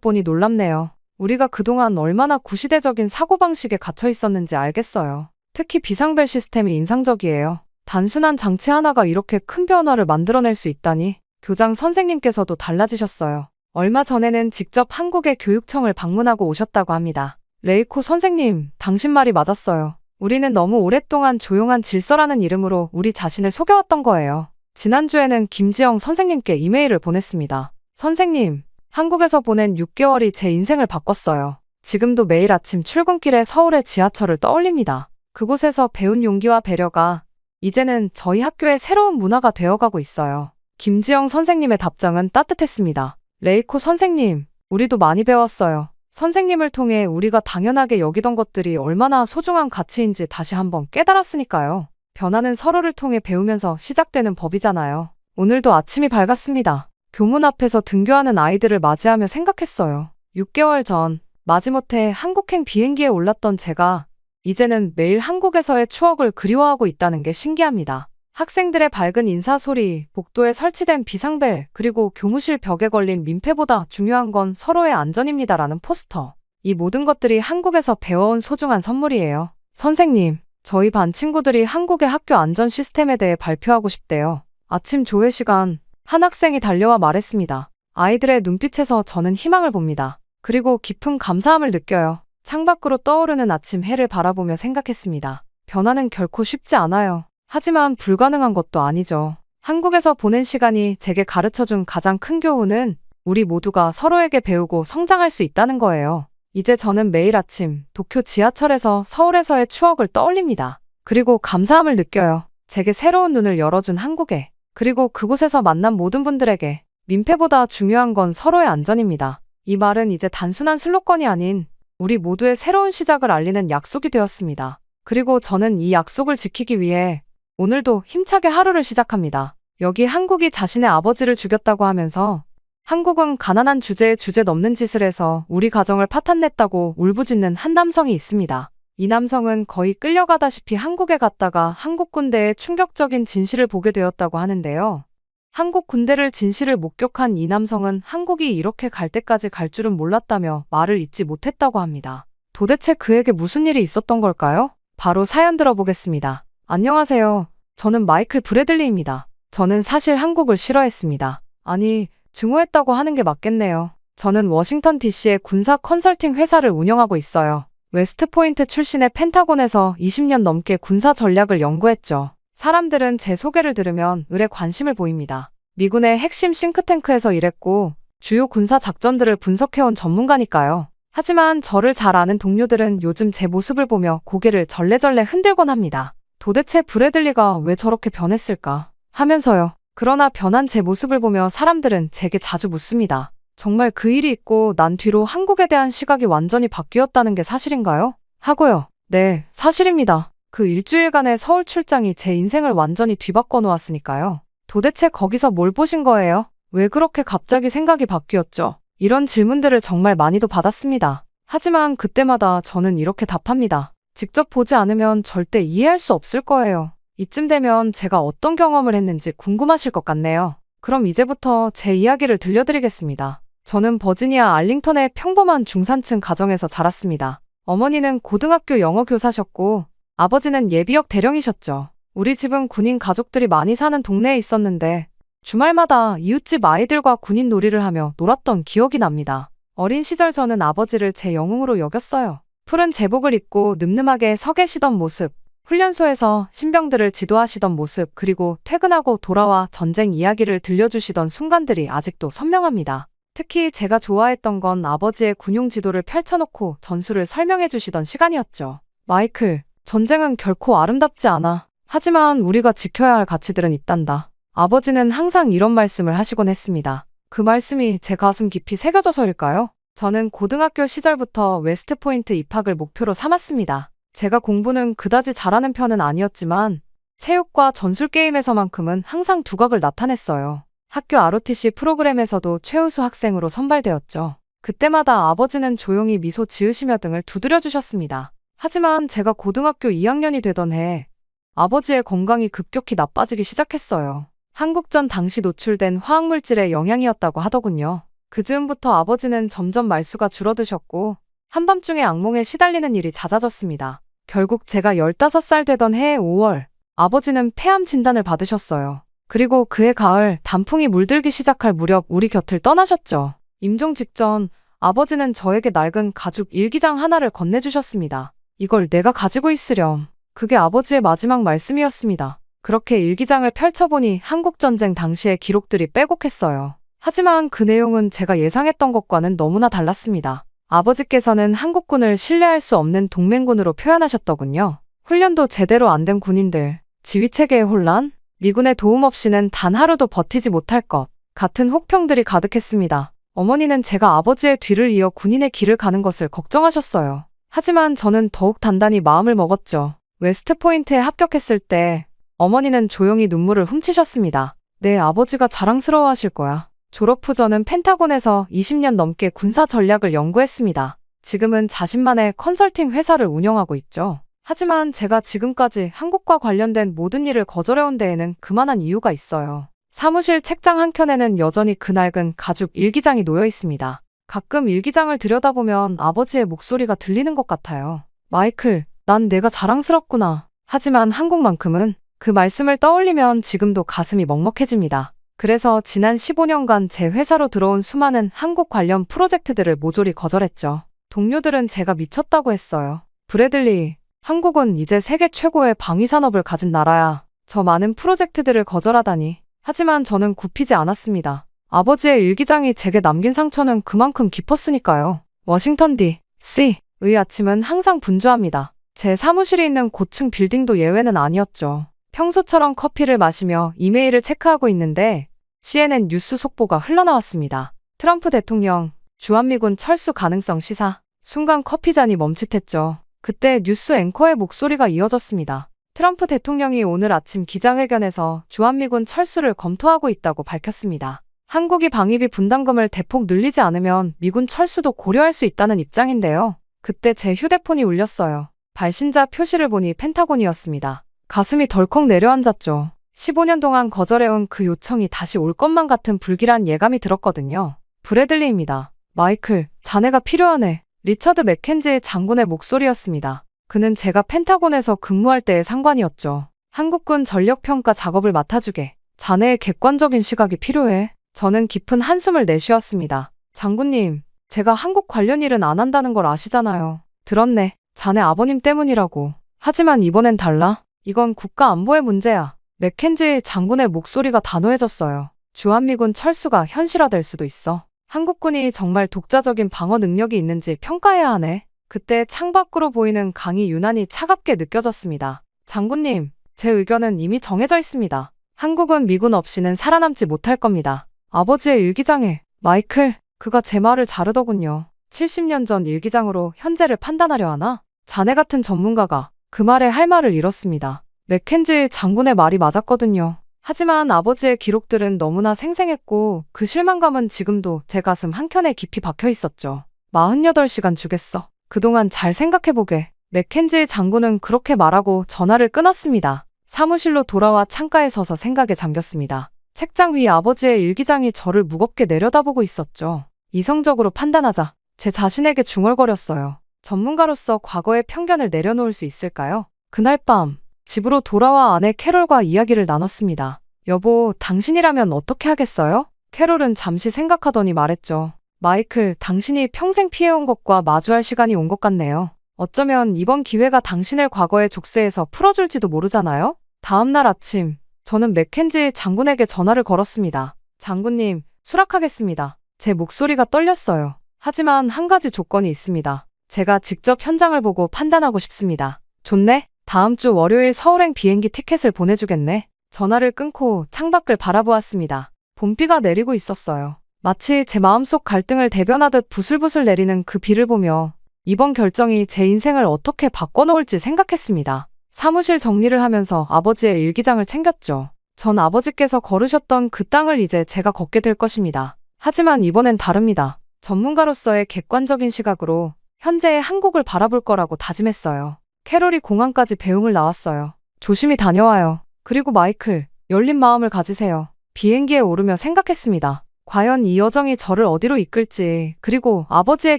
Speaker 1: 보니 놀랍네요. 우리가 그동안 얼마나 구시대적인 사고방식에 갇혀 있었는지 알겠어요. 특히 비상벨 시스템이 인상적이에요. 단순한 장치 하나가 이렇게 큰 변화를 만들어낼 수 있다니. 교장 선생님께서도 달라지셨어요. 얼마 전에는 직접 한국의 교육청을 방문하고 오셨다고 합니다. 레이코 선생님, 당신 말이 맞았어요. 우리는 너무 오랫동안 조용한 질서라는 이름으로 우리 자신을 속여왔던 거예요. 지난주에는 김지영 선생님께 이메일을 보냈습니다. 선생님, 한국에서 보낸 6개월이 제 인생을 바꿨어요. 지금도 매일 아침 출근길에 서울의 지하철을 떠올립니다. 그곳에서 배운 용기와 배려가 이제는 저희 학교의 새로운 문화가 되어가고 있어요. 김지영 선생님의 답장은 따뜻했습니다. 레이코 선생님, 우리도 많이 배웠어요. 선생님을 통해 우리가 당연하게 여기던 것들이 얼마나 소중한 가치인지 다시 한번 깨달았으니까요. 변화는 서로를 통해 배우면서 시작되는 법이잖아요. 오늘도 아침이 밝았습니다. 교문 앞에서 등교하는 아이들을 맞이하며 생각했어요. 6개월 전 마지못해 한국행 비행기에 올랐던 제가 이제는 매일 한국에서의 추억을 그리워하고 있다는 게 신기합니다. 학생들의 밝은 인사 소리, 복도에 설치된 비상벨, 그리고 교무실 벽에 걸린 민폐보다 중요한 건 서로의 안전입니다라는 포스터. 이 모든 것들이 한국에서 배워온 소중한 선물이에요. 선생님, 저희 반 친구들이 한국의 학교 안전 시스템에 대해 발표하고 싶대요. 아침 조회 시간, 한 학생이 달려와 말했습니다. 아이들의 눈빛에서 저는 희망을 봅니다. 그리고 깊은 감사함을 느껴요. 창밖으로 떠오르는 아침 해를 바라보며 생각했습니다. 변화는 결코 쉽지 않아요. 하지만 불가능한 것도 아니죠. 한국에서 보낸 시간이 제게 가르쳐준 가장 큰 교훈은 우리 모두가 서로에게 배우고 성장할 수 있다는 거예요. 이제 저는 매일 아침 도쿄 지하철에서 서울에서의 추억을 떠올립니다. 그리고 감사함을 느껴요. 제게 새로운 눈을 열어준 한국에, 그리고 그곳에서 만난 모든 분들에게. 민폐보다 중요한 건 서로의 안전입니다. 이 말은 이제 단순한 슬로건이 아닌 우리 모두의 새로운 시작을 알리는 약속이 되었습니다. 그리고 저는 이 약속을 지키기 위해 오늘도 힘차게 하루를 시작합니다. 여기 한국이 자신의 아버지를 죽였다고 하면서 한국은 가난한 주제에 주제 넘는 짓을 해서 우리 가정을 파탄냈다고 울부짖는 한 남성이 있습니다. 이 남성은 거의 끌려가다시피 한국에 갔다가 한국 군대의 충격적인 진실을 보게 되었다고 하는데요. 한국 군대를 진실을 목격한 이 남성은 한국이 이렇게 갈 때까지 갈 줄은 몰랐다며 말을 잇지 못했다고 합니다. 도대체 그에게 무슨 일이 있었던 걸까요? 바로 사연 들어보겠습니다. 안녕하세요. 저는 마이클 브래들리입니다. 저는 사실 한국을 싫어했습니다. 아니, 증오했다고 하는 게 맞겠네요. 저는 워싱턴 DC의 군사 컨설팅 회사를 운영하고 있어요. 웨스트포인트 출신의 펜타곤에서 20년 넘게 군사 전략을 연구했죠. 사람들은 제 소개를 들으면 을에 관심을 보입니다. 미군의 핵심 싱크탱크에서 일했고 주요 군사 작전들을 분석해온 전문가니까요. 하지만 저를 잘 아는 동료들은 요즘 제 모습을 보며 고개를 절레절레 흔들곤 합니다. 도대체 브래들리가 왜 저렇게 변했을까 하면서요. 그러나 변한 제 모습을 보며 사람들은 제게 자주 묻습니다. 정말 그 일이 있고 난 뒤로 한국에 대한 시각이 완전히 바뀌었다는 게 사실인가요? 하고요. 네, 사실입니다. 그 일주일간의 서울 출장이 제 인생을 완전히 뒤바꿔 놓았으니까요. 도대체 거기서 뭘 보신 거예요? 왜 그렇게 갑자기 생각이 바뀌었죠? 이런 질문들을 정말 많이도 받았습니다. 하지만 그때마다 저는 이렇게 답합니다. 직접 보지 않으면 절대 이해할 수 없을 거예요. 이쯤 되면 제가 어떤 경험을 했는지 궁금하실 것 같네요. 그럼 이제부터 제 이야기를 들려드리겠습니다. 저는 버지니아 알링턴의 평범한 중산층 가정에서 자랐습니다. 어머니는 고등학교 영어 교사셨고 아버지는 예비역 대령이셨죠. 우리 집은 군인 가족들이 많이 사는 동네에 있었는데 주말마다 이웃집 아이들과 군인 놀이를 하며 놀았던 기억이 납니다. 어린 시절 저는 아버지를 제 영웅으로 여겼어요. 푸른 제복을 입고 늠름하게 서 계시던 모습, 훈련소에서 신병들을 지도하시던 모습, 그리고 퇴근하고 돌아와 전쟁 이야기를 들려주시던 순간들이 아직도 선명합니다. 특히 제가 좋아했던 건 아버지의 군용 지도를 펼쳐놓고 전술을 설명해 주시던 시간이었죠. 마이클, 전쟁은 결코 아름답지 않아. 하지만 우리가 지켜야 할 가치들은 있단다. 아버지는 항상 이런 말씀을 하시곤 했습니다. 그 말씀이 제 가슴 깊이 새겨져서일까요? 저는 고등학교 시절부터 웨스트포인트 입학을 목표로 삼았습니다. 제가 공부는 그다지 잘하는 편은 아니었지만 체육과 전술게임에서만큼은 항상 두각을 나타냈어요. 학교 ROTC 프로그램에서도 최우수 학생으로 선발되었죠. 그때마다 아버지는 조용히 미소 지으시며 등을 두드려 주셨습니다. 하지만 제가 고등학교 2학년이 되던 해 아버지의 건강이 급격히 나빠지기 시작했어요. 한국전 당시 노출된 화학물질의 영향이었다고 하더군요. 그 즈음부터 아버지는 점점 말수가 줄어드셨고 한밤중에 악몽에 시달리는 일이 잦아졌습니다. 결국 제가 15살 되던 해의 5월 아버지는 폐암 진단을 받으셨어요. 그리고 그해 가을 단풍이 물들기 시작할 무렵 우리 곁을 떠나셨죠. 임종 직전 아버지는 저에게 낡은 가죽 일기장 하나를 건네주셨습니다. 이걸 내가 가지고 있으렴. 그게 아버지의 마지막 말씀이었습니다. 그렇게 일기장을 펼쳐보니 한국전쟁 당시의 기록들이 빼곡했어요. 하지만 그 내용은 제가 예상했던 것과는 너무나 달랐습니다. 아버지께서는 한국군을 신뢰할 수 없는 동맹군으로 표현하셨더군요. 훈련도 제대로 안 된 군인들, 지휘체계의 혼란, 미군의 도움 없이는 단 하루도 버티지 못할 것 같은 혹평들이 가득했습니다. 어머니는 제가 아버지의 뒤를 이어 군인의 길을 가는 것을 걱정하셨어요. 하지만 저는 더욱 단단히 마음을 먹었죠. 웨스트포인트에 합격했을 때 어머니는 조용히 눈물을 훔치셨습니다. 내 아버지가 자랑스러워하실 거야. 졸업 후 저는 펜타곤에서 20년 넘게 군사 전략을 연구했습니다. 지금은 자신만의 컨설팅 회사를 운영하고 있죠. 하지만 제가 지금까지 한국과 관련된 모든 일을 거절해온 데에는 그만한 이유가 있어요. 사무실 책장 한켠에는 여전히 그 낡은 가죽 일기장이 놓여 있습니다. 가끔 일기장을 들여다보면 아버지의 목소리가 들리는 것 같아요. 마이클, 난 내가 자랑스럽구나. 하지만 한국만큼은 그 말씀을 떠올리면 지금도 가슴이 먹먹해집니다. 그래서 지난 15년간 제 회사로 들어온 수많은 한국 관련 프로젝트들을 모조리 거절했죠. 동료들은 제가 미쳤다고 했어요. 브래들리, 한국은 이제 세계 최고의 방위산업을 가진 나라야. 저 많은 프로젝트들을 거절하다니. 하지만 저는 굽히지 않았습니다. 아버지의 일기장이 제게 남긴 상처는 그만큼 깊었으니까요. 워싱턴 D.C.의 아침은 항상 분주합니다. 제 사무실이 있는 고층 빌딩도 예외는 아니었죠. 평소처럼 커피를 마시며 이메일을 체크하고 있는데 CNN 뉴스 속보가 흘러나왔습니다. 트럼프 대통령, 주한미군 철수 가능성 시사. 순간 커피잔이 멈칫했죠. 그때 뉴스 앵커의 목소리가 이어졌습니다. 트럼프 대통령이 오늘 아침 기자회견에서 주한미군 철수를 검토하고 있다고 밝혔습니다. 한국이 방위비 분담금을 대폭 늘리지 않으면 미군 철수도 고려할 수 있다는 입장인데요. 그때 제 휴대폰이 울렸어요. 발신자 표시를 보니 펜타곤이었습니다. 가슴이 덜컥 내려앉았죠. 15년 동안 거절해온 그 요청이 다시 올 것만 같은 불길한 예감이 들었거든요. 브래들리입니다. 마이클, 자네가 필요하네. 리처드 맥켄지 장군의 목소리였습니다. 그는 제가 펜타곤에서 근무할 때의 상관이었죠. 한국군 전력평가 작업을 맡아주게. 자네의 객관적인 시각이 필요해. 저는 깊은 한숨을 내쉬었습니다. 장군님, 제가 한국 관련 일은 안 한다는 걸 아시잖아요. 들었네. 자네 아버님 때문이라고. 하지만 이번엔 달라. 이건 국가 안보의 문제야. 맥켄지 장군의 목소리가 단호해졌어요. 주한미군 철수가 현실화될 수도 있어. 한국군이 정말 독자적인 방어 능력이 있는지 평가해야 하네. 그때 창밖으로 보이는 강이 유난히 차갑게 느껴졌습니다. 장군님, 제 의견은 이미 정해져 있습니다. 한국은 미군 없이는 살아남지 못할 겁니다. 아버지의 일기장에, 마이클, 그가 제 말을 자르더군요. 70년 전 일기장으로 현재를 판단하려 하나? 자네 같은 전문가가 그 말에 할 말을 잃었습니다. 맥켄지 장군의 말이 맞았거든요. 하지만 아버지의 기록들은 너무나 생생했고 그 실망감은 지금도 제 가슴 한켠에 깊이 박혀 있었죠. 48시간 주겠어. 그동안 잘 생각해보게. 맥켄지 장군은 그렇게 말하고 전화를 끊었습니다. 사무실로 돌아와 창가에 서서 생각에 잠겼습니다. 책장 위 아버지의 일기장이 저를 무겁게 내려다보고 있었죠. 이성적으로 판단하자. 제 자신에게 중얼거렸어요. 전문가로서 과거의 편견을 내려놓을 수 있을까요? 그날 밤 집으로 돌아와 아내 캐롤과 이야기를 나눴습니다. 여보, 당신이라면 어떻게 하겠어요? 캐롤은 잠시 생각하더니 말했죠. 마이클, 당신이 평생 피해온 것과 마주할 시간이 온 것 같네요. 어쩌면 이번 기회가 당신을 과거의 족쇄에서 풀어줄지도 모르잖아요? 다음 날 아침, 저는 맥켄지 장군에게 전화를 걸었습니다. 장군님, 수락하겠습니다. 제 목소리가 떨렸어요. 하지만 한 가지 조건이 있습니다. 제가 직접 현장을 보고 판단하고 싶습니다. 좋네? 다음 주 월요일 서울행 비행기 티켓을 보내주겠네. 전화를 끊고 창밖을 바라보았습니다. 봄비가 내리고 있었어요. 마치 제 마음속 갈등을 대변하듯 부슬부슬 내리는 그 비를 보며 이번 결정이 제 인생을 어떻게 바꿔놓을지 생각했습니다. 사무실 정리를 하면서 아버지의 일기장을 챙겼죠. 전 아버지께서 걸으셨던 그 땅을 이제 제가 걷게 될 것입니다. 하지만 이번엔 다릅니다. 전문가로서의 객관적인 시각으로 현재의 한국을 바라볼 거라고 다짐했어요. 캐롤이 공항까지 배웅을 나왔어요. 조심히 다녀와요. 그리고 마이클, 열린 마음을 가지세요. 비행기에 오르며 생각했습니다. 과연 이 여정이 저를 어디로 이끌지, 그리고 아버지의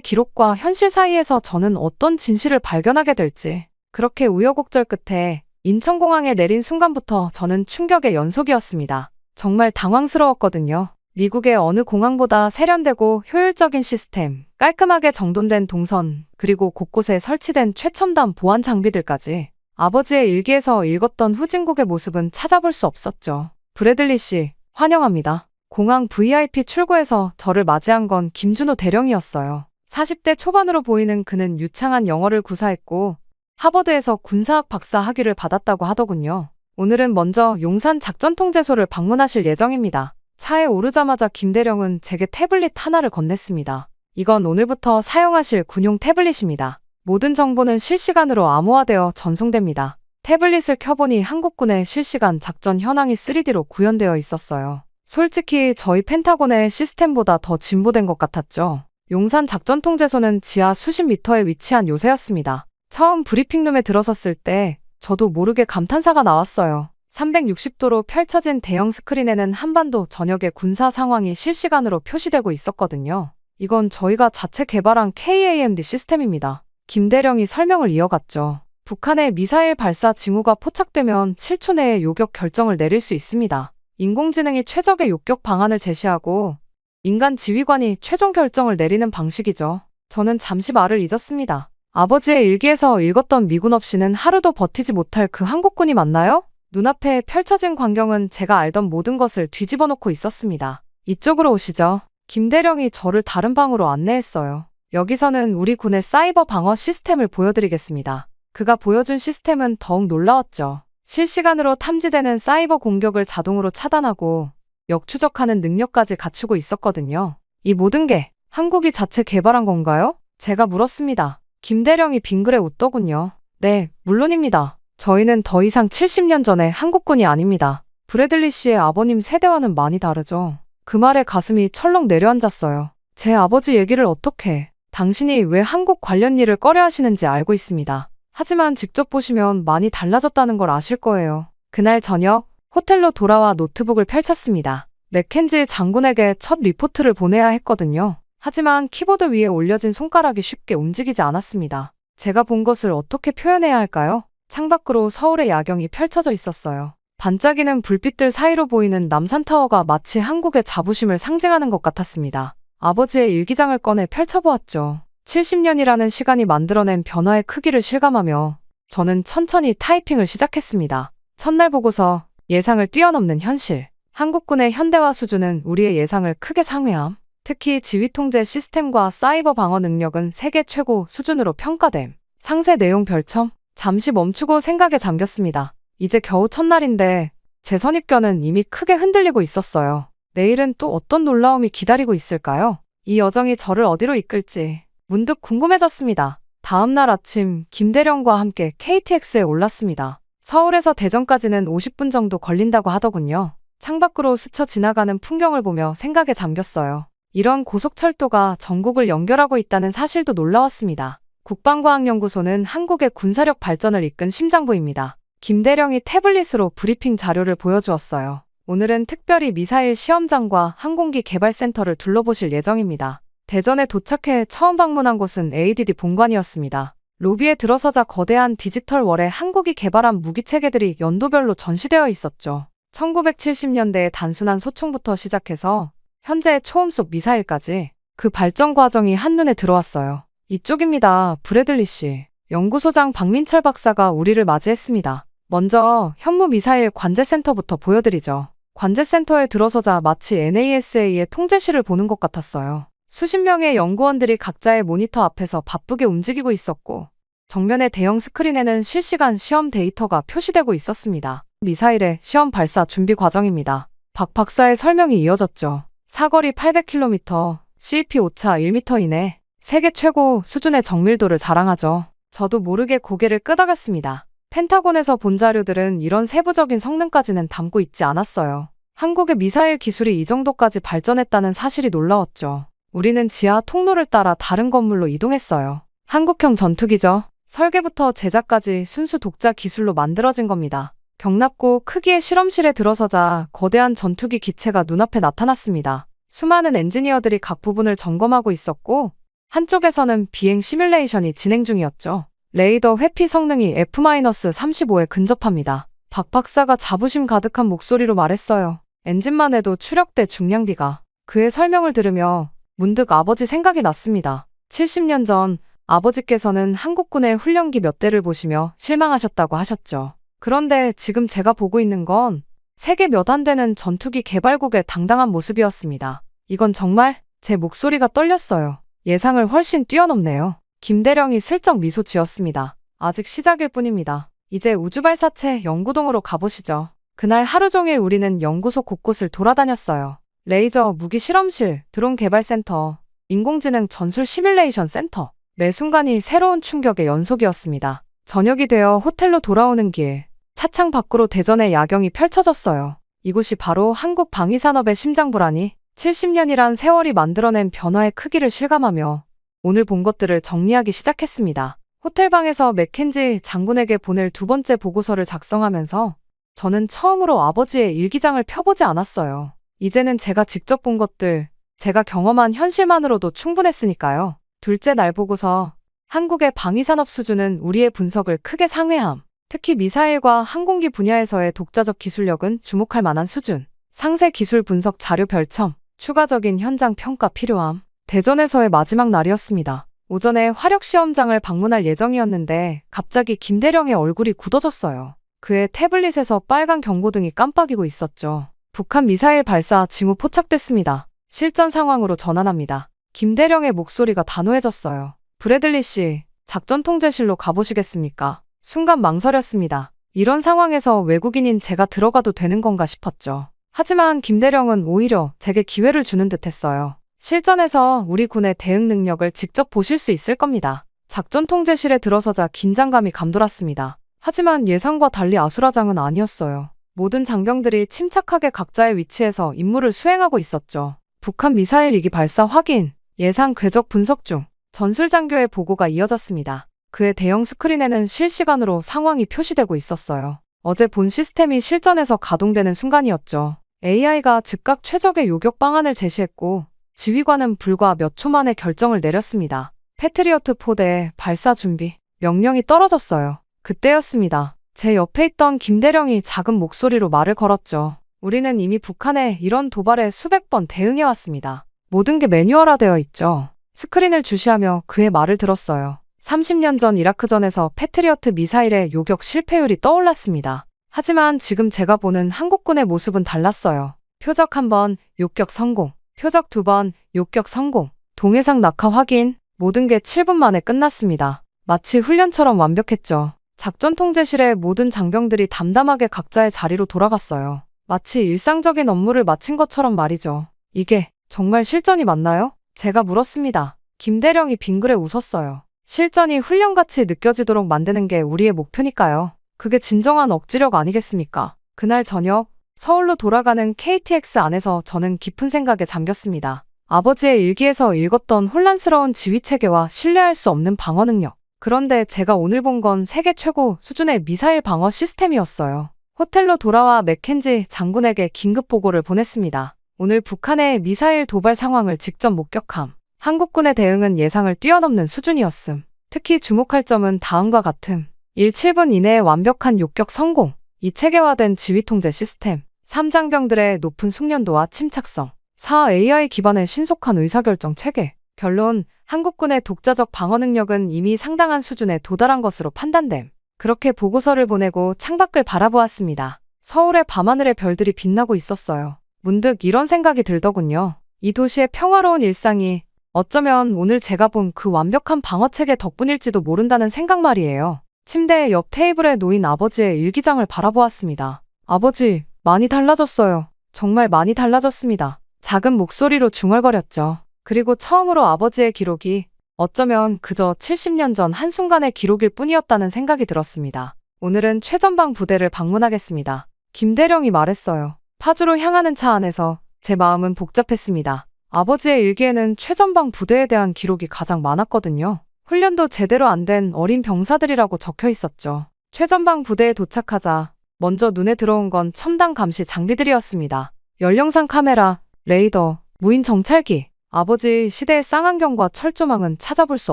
Speaker 1: 기록과 현실 사이에서 저는 어떤 진실을 발견하게 될지. 그렇게 우여곡절 끝에 인천공항에 내린 순간부터 저는 충격의 연속이었습니다. 정말 당황스러웠거든요. 미국의 어느 공항보다 세련되고 효율적인 시스템, 깔끔하게 정돈된 동선, 그리고 곳곳에 설치된 최첨단 보안 장비들까지. 아버지의 일기에서 읽었던 후진국의 모습은 찾아볼 수 없었죠. 브래들리 씨, 환영합니다. 공항 VIP 출구에서 저를 맞이한 건 김준호 대령이었어요. 40대 초반으로 보이는 그는 유창한 영어를 구사했고 하버드에서 군사학 박사 학위를 받았다고 하더군요. 오늘은 먼저 용산 작전통제소를 방문하실 예정입니다. 차에 오르자마자 김 대령은 제게 태블릿 하나를 건넸습니다. 이건 오늘부터 사용하실 군용 태블릿입니다. 모든 정보는 실시간으로 암호화되어 전송됩니다. 태블릿을 켜보니 한국군의 실시간 작전 현황이 3D로 구현되어 있었어요. 솔직히 저희 펜타곤의 시스템보다 더 진보된 것 같았죠. 용산 작전통제소는 지하 수십 미터에 위치한 요새였습니다. 처음 브리핑룸에 들어섰을 때 저도 모르게 감탄사가 나왔어요. 360도로 펼쳐진 대형 스크린에는 한반도 전역의 군사 상황이 실시간으로 표시되고 있었거든요. 이건 저희가 자체 개발한 KAMD 시스템입니다. 김 대령이 설명을 이어갔죠. 북한의 미사일 발사 징후가 포착되면 7초 내에 요격 결정을 내릴 수 있습니다. 인공지능이 최적의 요격 방안을 제시하고 인간 지휘관이 최종 결정을 내리는 방식이죠. 저는 잠시 말을 잊었습니다. 아버지의 일기에서 읽었던 미군 없이는 하루도 버티지 못할 그 한국군이 맞나요? 눈앞에 펼쳐진 광경은 제가 알던 모든 것을 뒤집어 놓고 있었습니다. 이쪽으로 오시죠. 김 대령이 저를 다른 방으로 안내했어요. 여기서는 우리 군의 사이버 방어 시스템을 보여드리겠습니다. 그가 보여준 시스템은 더욱 놀라웠죠. 실시간으로 탐지되는 사이버 공격을 자동으로 차단하고 역추적하는 능력까지 갖추고 있었거든요. 이 모든 게 한국이 자체 개발한 건가요? 제가 물었습니다. 김 대령이 빙그레 웃더군요. 네, 물론입니다. 저희는 더 이상 70년 전의 한국군이 아닙니다. 브래들리 씨의 아버님 세대와는 많이 다르죠. 그 말에 가슴이 철렁 내려앉았어요. 제 아버지 얘기를 어떻게, 당신이 왜 한국 관련 일을 꺼려 하시는지 알고 있습니다. 하지만 직접 보시면 많이 달라졌다는 걸 아실 거예요. 그날 저녁, 호텔로 돌아와 노트북을 펼쳤습니다. 맥켄지 장군에게 첫 리포트를 보내야 했거든요. 하지만 키보드 위에 올려진 손가락이 쉽게 움직이지 않았습니다. 제가 본 것을 어떻게 표현해야 할까요? 창밖으로 서울의 야경이 펼쳐져 있었어요. 반짝이는 불빛들 사이로 보이는 남산타워가 마치 한국의 자부심을 상징하는 것 같았습니다. 아버지의 일기장을 꺼내 펼쳐보았죠. 70년이라는 시간이 만들어낸 변화의 크기를 실감하며 저는 천천히 타이핑을 시작했습니다. 첫날 보고서, 예상을 뛰어넘는 현실. 한국군의 현대화 수준은 우리의 예상을 크게 상회함. 특히 지휘통제 시스템과 사이버 방어 능력은 세계 최고 수준으로 평가됨. 상세 내용 별첨. 잠시 멈추고 생각에 잠겼습니다. 이제 겨우 첫날인데 제 선입견은 이미 크게 흔들리고 있었어요. 내일은 또 어떤 놀라움이 기다리고 있을까요? 이 여정이 저를 어디로 이끌지 문득 궁금해졌습니다. 다음 날 아침 김 대령과 함께 KTX에 올랐습니다. 서울에서 대전까지는 50분 정도 걸린다고 하더군요. 창밖으로 스쳐 지나가는 풍경을 보며 생각에 잠겼어요. 이런 고속철도가 전국을 연결하고 있다는 사실도 놀라웠습니다. 국방과학연구소는 한국의 군사력 발전을 이끈 심장부입니다. 김 대령이 태블릿으로 브리핑 자료를 보여주었어요. 오늘은 특별히 미사일 시험장과 항공기 개발센터를 둘러보실 예정입니다. 대전에 도착해 처음 방문한 곳은 ADD 본관이었습니다. 로비에 들어서자 거대한 디지털 월에 한국이 개발한 무기체계들이 연도별로 전시되어 있었죠. 1970년대의 단순한 소총부터 시작해서 현재의 초음속 미사일까지 그 발전 과정이 한눈에 들어왔어요. 이쪽입니다, 브래들리 씨. 연구소장 박민철 박사가 우리를 맞이했습니다. 먼저 현무 미사일 관제센터부터 보여드리죠. 관제센터에 들어서자 마치 NASA의 통제실을 보는 것 같았어요. 수십 명의 연구원들이 각자의 모니터 앞에서 바쁘게 움직이고 있었고 정면의 대형 스크린에는 실시간 시험 데이터가 표시되고 있었습니다. 미사일의 시험 발사 준비 과정입니다. 박 박사의 설명이 이어졌죠. 사거리 800km, CP 오차 1m 이내, 세계 최고 수준의 정밀도를 자랑하죠. 저도 모르게 고개를 끄덕였습니다. 펜타곤에서 본 자료들은 이런 세부적인 성능까지는 담고 있지 않았어요. 한국의 미사일 기술이 이 정도까지 발전했다는 사실이 놀라웠죠. 우리는 지하 통로를 따라 다른 건물로 이동했어요. 한국형 전투기죠. 설계부터 제작까지 순수 독자 기술로 만들어진 겁니다. 경납고 크기의 실험실에 들어서자 거대한 전투기 기체가 눈앞에 나타났습니다. 수많은 엔지니어들이 각 부분을 점검하고 있었고 한쪽에서는 비행 시뮬레이션이 진행 중이었죠. 레이더 회피 성능이 F-35에 근접합니다. 박 박사가 자부심 가득한 목소리로 말했어요. 엔진만 해도 추력대 중량비가. 그의 설명을 들으며 문득 아버지 생각이 났습니다. 70년 전 아버지께서는 한국군의 훈련기 몇 대를 보시며 실망하셨다고 하셨죠. 그런데 지금 제가 보고 있는 건 세계 몇 안 되는 전투기 개발국의 당당한 모습이었습니다. 이건 정말 제 목소리가 떨렸어요. 예상을 훨씬 뛰어넘네요. 김대령이 슬쩍 미소 지었습니다. 아직 시작일 뿐입니다. 이제 우주발사체 연구동으로 가보시죠. 그날 하루 종일 우리는 연구소 곳곳을 돌아다녔어요. 레이저 무기 실험실, 드론 개발센터, 인공지능 전술 시뮬레이션 센터. 매 순간이 새로운 충격의 연속이었습니다. 저녁이 되어 호텔로 돌아오는 길, 차창 밖으로 대전의 야경이 펼쳐졌어요. 이곳이 바로 한국 방위산업의 심장부라니 70년이란 세월이 만들어낸 변화의 크기를 실감하며 오늘 본 것들을 정리하기 시작했습니다. 호텔방에서 맥켄지 장군에게 보낼 두 번째 보고서를 작성하면서 저는 처음으로 아버지의 일기장을 펴보지 않았어요. 이제는 제가 직접 본 것들, 제가 경험한 현실만으로도 충분했으니까요. 둘째 날 보고서 한국의 방위산업 수준은 우리의 분석을 크게 상회함. 특히 미사일과 항공기 분야에서의 독자적 기술력은 주목할 만한 수준. 상세 기술 분석 자료 별첨. 추가적인 현장 평가 필요함. 대전에서의 마지막 날이었습니다. 오전에 화력시험장을 방문할 예정이었는데 갑자기 김대령의 얼굴이 굳어졌어요. 그의 태블릿에서 빨간 경고등이 깜빡이고 있었죠. 북한 미사일 발사 징후 포착됐습니다. 실전 상황으로 전환합니다. 김대령의 목소리가 단호해졌어요. 브래들리 씨, 작전 통제실로 가보시겠습니까? 순간 망설였습니다. 이런 상황에서 외국인인 제가 들어가도 되는 건가 싶었죠. 하지만 김대령은 오히려 제게 기회를 주는 듯 했어요. 실전에서 우리 군의 대응 능력을 직접 보실 수 있을 겁니다. 작전 통제실에 들어서자 긴장감이 감돌았습니다. 하지만 예상과 달리 아수라장은 아니었어요. 모든 장병들이 침착하게 각자의 위치에서 임무를 수행하고 있었죠. 북한 미사일 2기 발사 확인, 예상 궤적 분석 중, 전술장교의 보고가 이어졌습니다. 그의 대형 스크린에는 실시간으로 상황이 표시되고 있었어요. 어제 본 시스템이 실전에서 가동되는 순간이었죠. AI가 즉각 최적의 요격 방안을 제시했고 지휘관은 불과 몇 초 만에 결정을 내렸습니다. 패트리어트 포대 발사 준비. 명령이 떨어졌어요. 그때였습니다. 제 옆에 있던 김대령이 작은 목소리로 말을 걸었죠. 우리는 이미 북한의 이런 도발에 수백 번 대응해왔습니다. 모든 게 매뉴얼화되어 있죠. 스크린을 주시하며 그의 말을 들었어요. 30년 전 이라크전에서 패트리어트 미사일의 요격 실패율이 떠올랐습니다. 하지만 지금 제가 보는 한국군의 모습은 달랐어요. 표적 1번, 요격 성공. 표적 2번, 요격 성공. 동해상 낙하 확인. 모든 게 7분 만에 끝났습니다. 마치 훈련처럼 완벽했죠. 작전 통제실의 모든 장병들이 담담하게 각자의 자리로 돌아갔어요. 마치 일상적인 업무를 마친 것처럼 말이죠. 이게 정말 실전이 맞나요? 제가 물었습니다. 김대령이 빙그레 웃었어요. 실전이 훈련같이 느껴지도록 만드는 게 우리의 목표니까요. 그게 진정한 억지력 아니겠습니까? 그날 저녁 서울로 돌아가는 KTX 안에서 저는 깊은 생각에 잠겼습니다. 아버지의 일기에서 읽었던 혼란스러운 지휘체계와 신뢰할 수 없는 방어 능력. 그런데 제가 오늘 본 건 세계 최고 수준의 미사일 방어 시스템이었어요. 호텔로 돌아와 맥켄지 장군에게 긴급 보고를 보냈습니다. 오늘 북한의 미사일 도발 상황을 직접 목격함. 한국군의 대응은 예상을 뛰어넘는 수준이었음. 특히 주목할 점은 다음과 같음. 1, 7분 이내에 완벽한 요격 성공. 이 체계화된 지휘 통제 시스템. 3, 장병들의 높은 숙련도와 침착성. 4, AI 기반의 신속한 의사결정 체계. 결론, 한국군의 독자적 방어 능력은 이미 상당한 수준에 도달한 것으로 판단됨. 그렇게 보고서를 보내고 창밖을 바라보았습니다. 서울의 밤하늘에 별들이 빛나고 있었어요. 문득 이런 생각이 들더군요. 이 도시의 평화로운 일상이 어쩌면 오늘 제가 본 그 완벽한 방어체계 덕분일지도 모른다는 생각 말이에요. 침대 옆 테이블에 놓인 아버지의 일기장을 바라보았습니다. 아버지, 많이 달라졌어요. 정말 많이 달라졌습니다. 작은 목소리로 중얼거렸죠. 그리고 처음으로 아버지의 기록이 어쩌면 그저 70년 전 한순간의 기록일 뿐이었다는 생각이 들었습니다. 오늘은 최전방 부대를 방문하겠습니다. 김대령이 말했어요. 파주로 향하는 차 안에서 제 마음은 복잡했습니다. 아버지의 일기에는 최전방 부대에 대한 기록이 가장 많았거든요. 훈련도 제대로 안 된 어린 병사들이라고 적혀 있었죠. 최전방 부대에 도착하자 먼저 눈에 들어온 건 첨단 감시 장비들이었습니다. 연령상 카메라, 레이더, 무인 정찰기. 아버지 시대의 쌍안경과 철조망은 찾아볼 수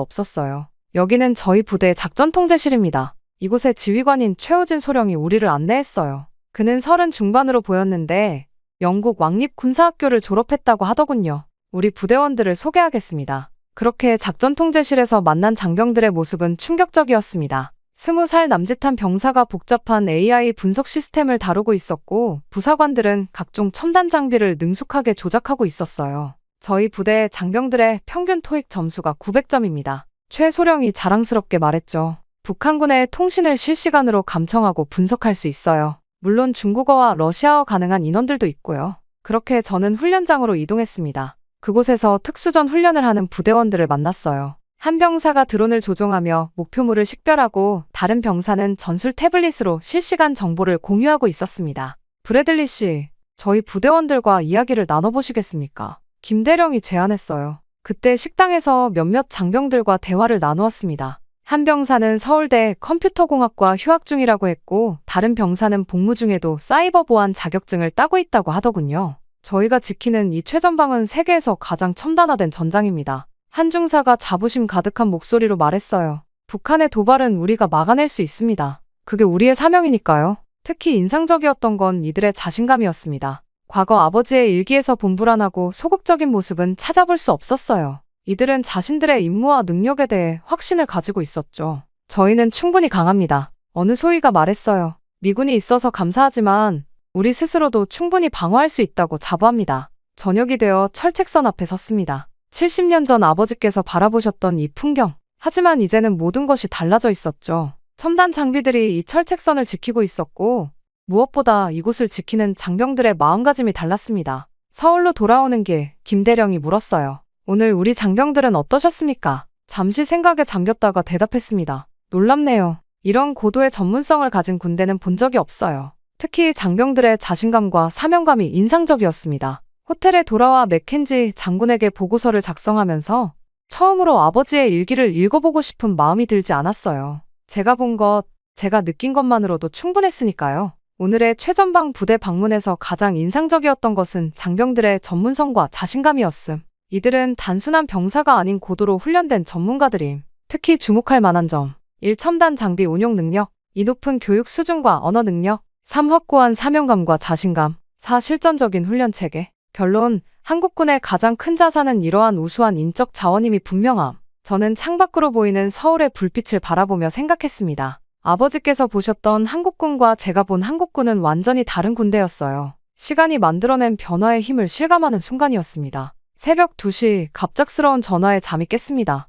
Speaker 1: 없었어요. 여기는 저희 부대의 작전 통제실입니다. 이곳의 지휘관인 최우진 소령이 우리를 안내했어요. 그는 30 중반으로 보였는데 영국 왕립 군사학교를 졸업했다고 하더군요. 우리 부대원들을 소개하겠습니다. 그렇게 작전 통제실에서 만난 장병들의 모습은 충격적이었습니다. 20살 남짓한 병사가 복잡한 AI 분석 시스템을 다루고 있었고 부사관들은 각종 첨단 장비를 능숙하게 조작하고 있었어요. 저희 부대 장병들의 평균 토익 점수가 900점입니다. 최 소령이 자랑스럽게 말했죠. 북한군의 통신을 실시간으로 감청하고 분석할 수 있어요. 물론 중국어와 러시아어 가능한 인원들도 있고요. 그렇게 저는 훈련장으로 이동했습니다. 그곳에서 특수전 훈련을 하는 부대원들을 만났어요. 한 병사가 드론을 조종하며 목표물을 식별하고 다른 병사는 전술 태블릿으로 실시간 정보를 공유하고 있었습니다. 브래들리 씨, 저희 부대원들과 이야기를 나눠보시겠습니까? 김대령이 제안했어요. 그때 식당에서 몇몇 장병들과 대화를 나누었습니다. 한 병사는 서울대 컴퓨터공학과 휴학 중이라고 했고 다른 병사는 복무 중에도 사이버 보안 자격증을 따고 있다고 하더군요. 저희가 지키는 이 최전방은 세계에서 가장 첨단화된 전장입니다. 한 중사가 자부심 가득한 목소리로 말했어요. 북한의 도발은 우리가 막아낼 수 있습니다. 그게 우리의 사명이니까요. 특히 인상적이었던 건 이들의 자신감이었습니다. 과거 아버지의 일기에서 본 불안하고 소극적인 모습은 찾아볼 수 없었어요. 이들은 자신들의 임무와 능력에 대해 확신을 가지고 있었죠. 저희는 충분히 강합니다. 어느 소위가 말했어요. 미군이 있어서 감사하지만 우리 스스로도 충분히 방어할 수 있다고 자부합니다. 저녁이 되어 철책선 앞에 섰습니다. 70년 전 아버지께서 바라보셨던 이 풍경. 하지만 이제는 모든 것이 달라져 있었죠. 첨단 장비들이 이 철책선을 지키고 있었고 무엇보다 이곳을 지키는 장병들의 마음가짐이 달랐습니다. 서울로 돌아오는 길, 김대령이 물었어요. 오늘 우리 장병들은 어떠셨습니까? 잠시 생각에 잠겼다가 대답했습니다. 놀랍네요. 이런 고도의 전문성을 가진 군대는 본 적이 없어요. 특히 장병들의 자신감과 사명감이 인상적이었습니다. 호텔에 돌아와 맥켄지 장군에게 보고서를 작성하면서 처음으로 아버지의 일기를 읽어보고 싶은 마음이 들지 않았어요. 제가 본 것, 제가 느낀 것만으로도 충분했으니까요. 오늘의 최전방 부대 방문에서 가장 인상적이었던 것은 장병들의 전문성과 자신감이었음. 이들은 단순한 병사가 아닌 고도로 훈련된 전문가들임. 특히 주목할 만한 점. 1. 첨단 장비 운용 능력. 2. 높은 교육 수준과 언어 능력. 3. 확고한 사명감과 자신감. 4. 실전적인 훈련 체계. 결론, 한국군의 가장 큰 자산은 이러한 우수한 인적 자원임이 분명함. 저는 창밖으로 보이는 서울의 불빛을 바라보며 생각했습니다. 아버지께서 보셨던 한국군과 제가 본 한국군은 완전히 다른 군대였어요. 시간이 만들어낸 변화의 힘을 실감하는 순간이었습니다. 새벽 2시 갑작스러운 전화에 잠이 깼습니다.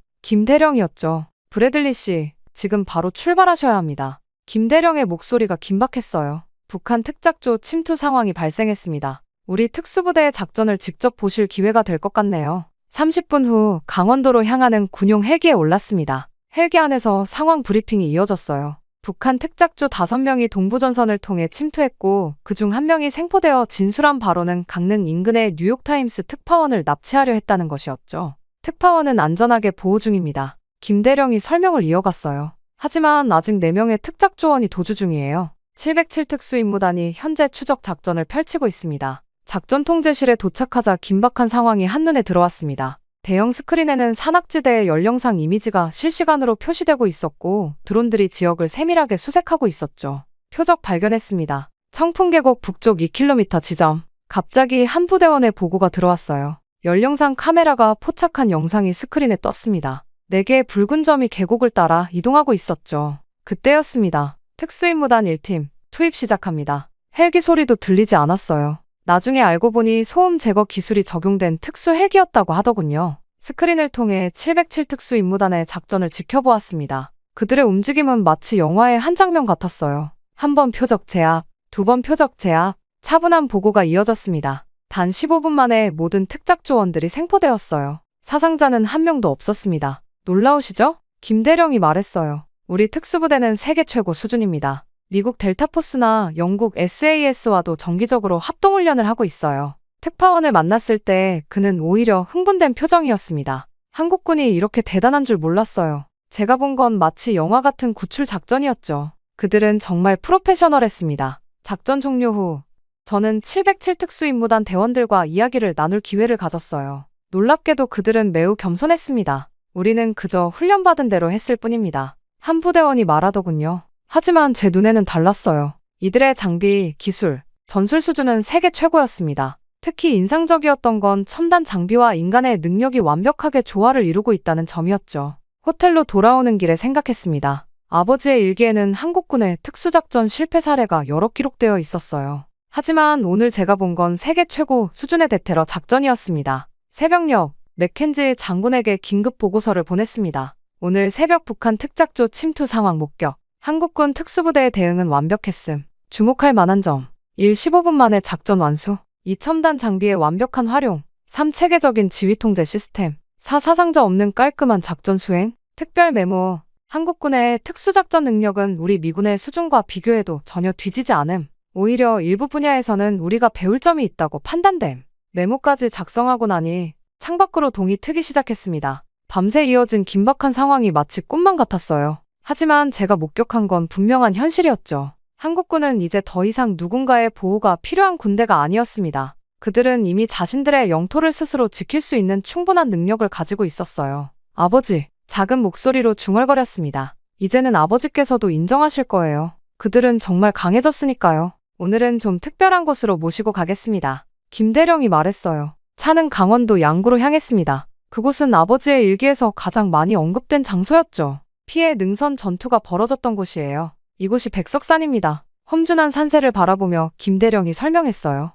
Speaker 1: 김대령이었죠. 브래들리 씨, 지금 바로 출발하셔야 합니다. 김대령의 목소리가 긴박했어요. 북한 특작조 침투 상황이 발생했습니다. 우리 특수부대의 작전을 직접 보실 기회가 될 것 같네요. 30분 후 강원도로 향하는 군용 헬기에 올랐습니다. 헬기 안에서 상황 브리핑이 이어졌어요. 북한 특작조 5명이 동부전선을 통해 침투했고 그중 1명이 생포되어 진술한 바로는 강릉 인근의 뉴욕타임스 특파원을 납치하려 했다는 것이었죠. 특파원은 안전하게 보호 중입니다. 김대령이 설명을 이어갔어요. 하지만 아직 4명의 특작조원이 도주 중이에요. 707 특수임무단이 현재 추적 작전을 펼치고 있습니다. 작전 통제실에 도착하자 긴박한 상황이 한눈에 들어왔습니다. 대형 스크린에는 산악지대의 연령상 이미지가 실시간으로 표시되고 있었고 드론들이 지역을 세밀하게 수색하고 있었죠. 표적 발견했습니다. 청풍계곡 북쪽 2km 지점. 갑자기 한 부대원의 보고가 들어왔어요. 연령상 카메라가 포착한 영상이 스크린에 떴습니다. 4개의 붉은 점이 계곡을 따라 이동하고 있었죠. 그때였습니다. 특수임무단 1팀, 투입 시작합니다. 헬기 소리도 들리지 않았어요. 나중에 알고 보니 소음 제거 기술이 적용된 특수 헬기였다고 하더군요. 스크린을 통해 707 특수임무단의 작전을 지켜보았습니다. 그들의 움직임은 마치 영화의 한 장면 같았어요. 한 번 표적 제압, 2번 표적 제압, 차분한 보고가 이어졌습니다. 단 15분 만에 모든 특작조원들이 생포되었어요. 사상자는 한 명도 없었습니다. 놀라우시죠? 김대령이 말했어요. 우리 특수부대는 세계 최고 수준입니다. 미국 델타포스나 영국 SAS와도 정기적으로 합동훈련을 하고 있어요. 특파원을 만났을 때 그는 오히려 흥분된 표정이었습니다. 한국군이 이렇게 대단한 줄 몰랐어요. 제가 본 건 마치 영화 같은 구출 작전이었죠. 그들은 정말 프로페셔널했습니다. 작전 종료 후 저는 707특수임무단 대원들과 이야기를 나눌 기회를 가졌어요. 놀랍게도 그들은 매우 겸손했습니다. 우리는 그저 훈련받은 대로 했을 뿐입니다. 한 부대원이 말하더군요. 하지만 제 눈에는 달랐어요. 이들의 장비, 기술, 전술 수준은 세계 최고였습니다. 특히 인상적이었던 건 첨단 장비와 인간의 능력이 완벽하게 조화를 이루고 있다는 점이었죠. 호텔로 돌아오는 길에 생각했습니다. 아버지의 일기에는 한국군의 특수작전 실패 사례가 여러 기록되어 있었어요. 하지만 오늘 제가 본 건 세계 최고 수준의 대테러 작전이었습니다. 새벽녘, 맥켄지 장군에게 긴급 보고서를 보냈습니다. 오늘 새벽 북한 특작조 침투 상황 목격. 한국군 특수부대의 대응은 완벽했음. 주목할 만한 점. 15분 만에 작전 완수. 2 첨단 장비의 완벽한 활용. 3 체계적인 지휘 통제 시스템. 4 사상자 없는 깔끔한 작전 수행. 특별 메모. 한국군의 특수작전 능력은 우리 미군의 수준과 비교해도 전혀 뒤지지 않음. 오히려 일부 분야에서는 우리가 배울 점이 있다고 판단됨. 메모까지 작성하고 나니 창밖으로 동이 트기 시작했습니다. 밤새 이어진 긴박한 상황이 마치 꿈만 같았어요. 하지만 제가 목격한 건 분명한 현실이었죠. 한국군은 이제 더 이상 누군가의 보호가 필요한 군대가 아니었습니다. 그들은 이미 자신들의 영토를 스스로 지킬 수 있는 충분한 능력을 가지고 있었어요. 아버지, 작은 목소리로 중얼거렸습니다. 이제는 아버지께서도 인정하실 거예요. 그들은 정말 강해졌으니까요. 오늘은 좀 특별한 곳으로 모시고 가겠습니다. 김대령이 말했어요. 차는 강원도 양구로 향했습니다. 그곳은 아버지의 일기에서 가장 많이 언급된 장소였죠. 피해 능선 전투가 벌어졌던 곳이에요. 이곳이 백석산입니다. 험준한 산세를 바라보며 김대령이 설명했어요.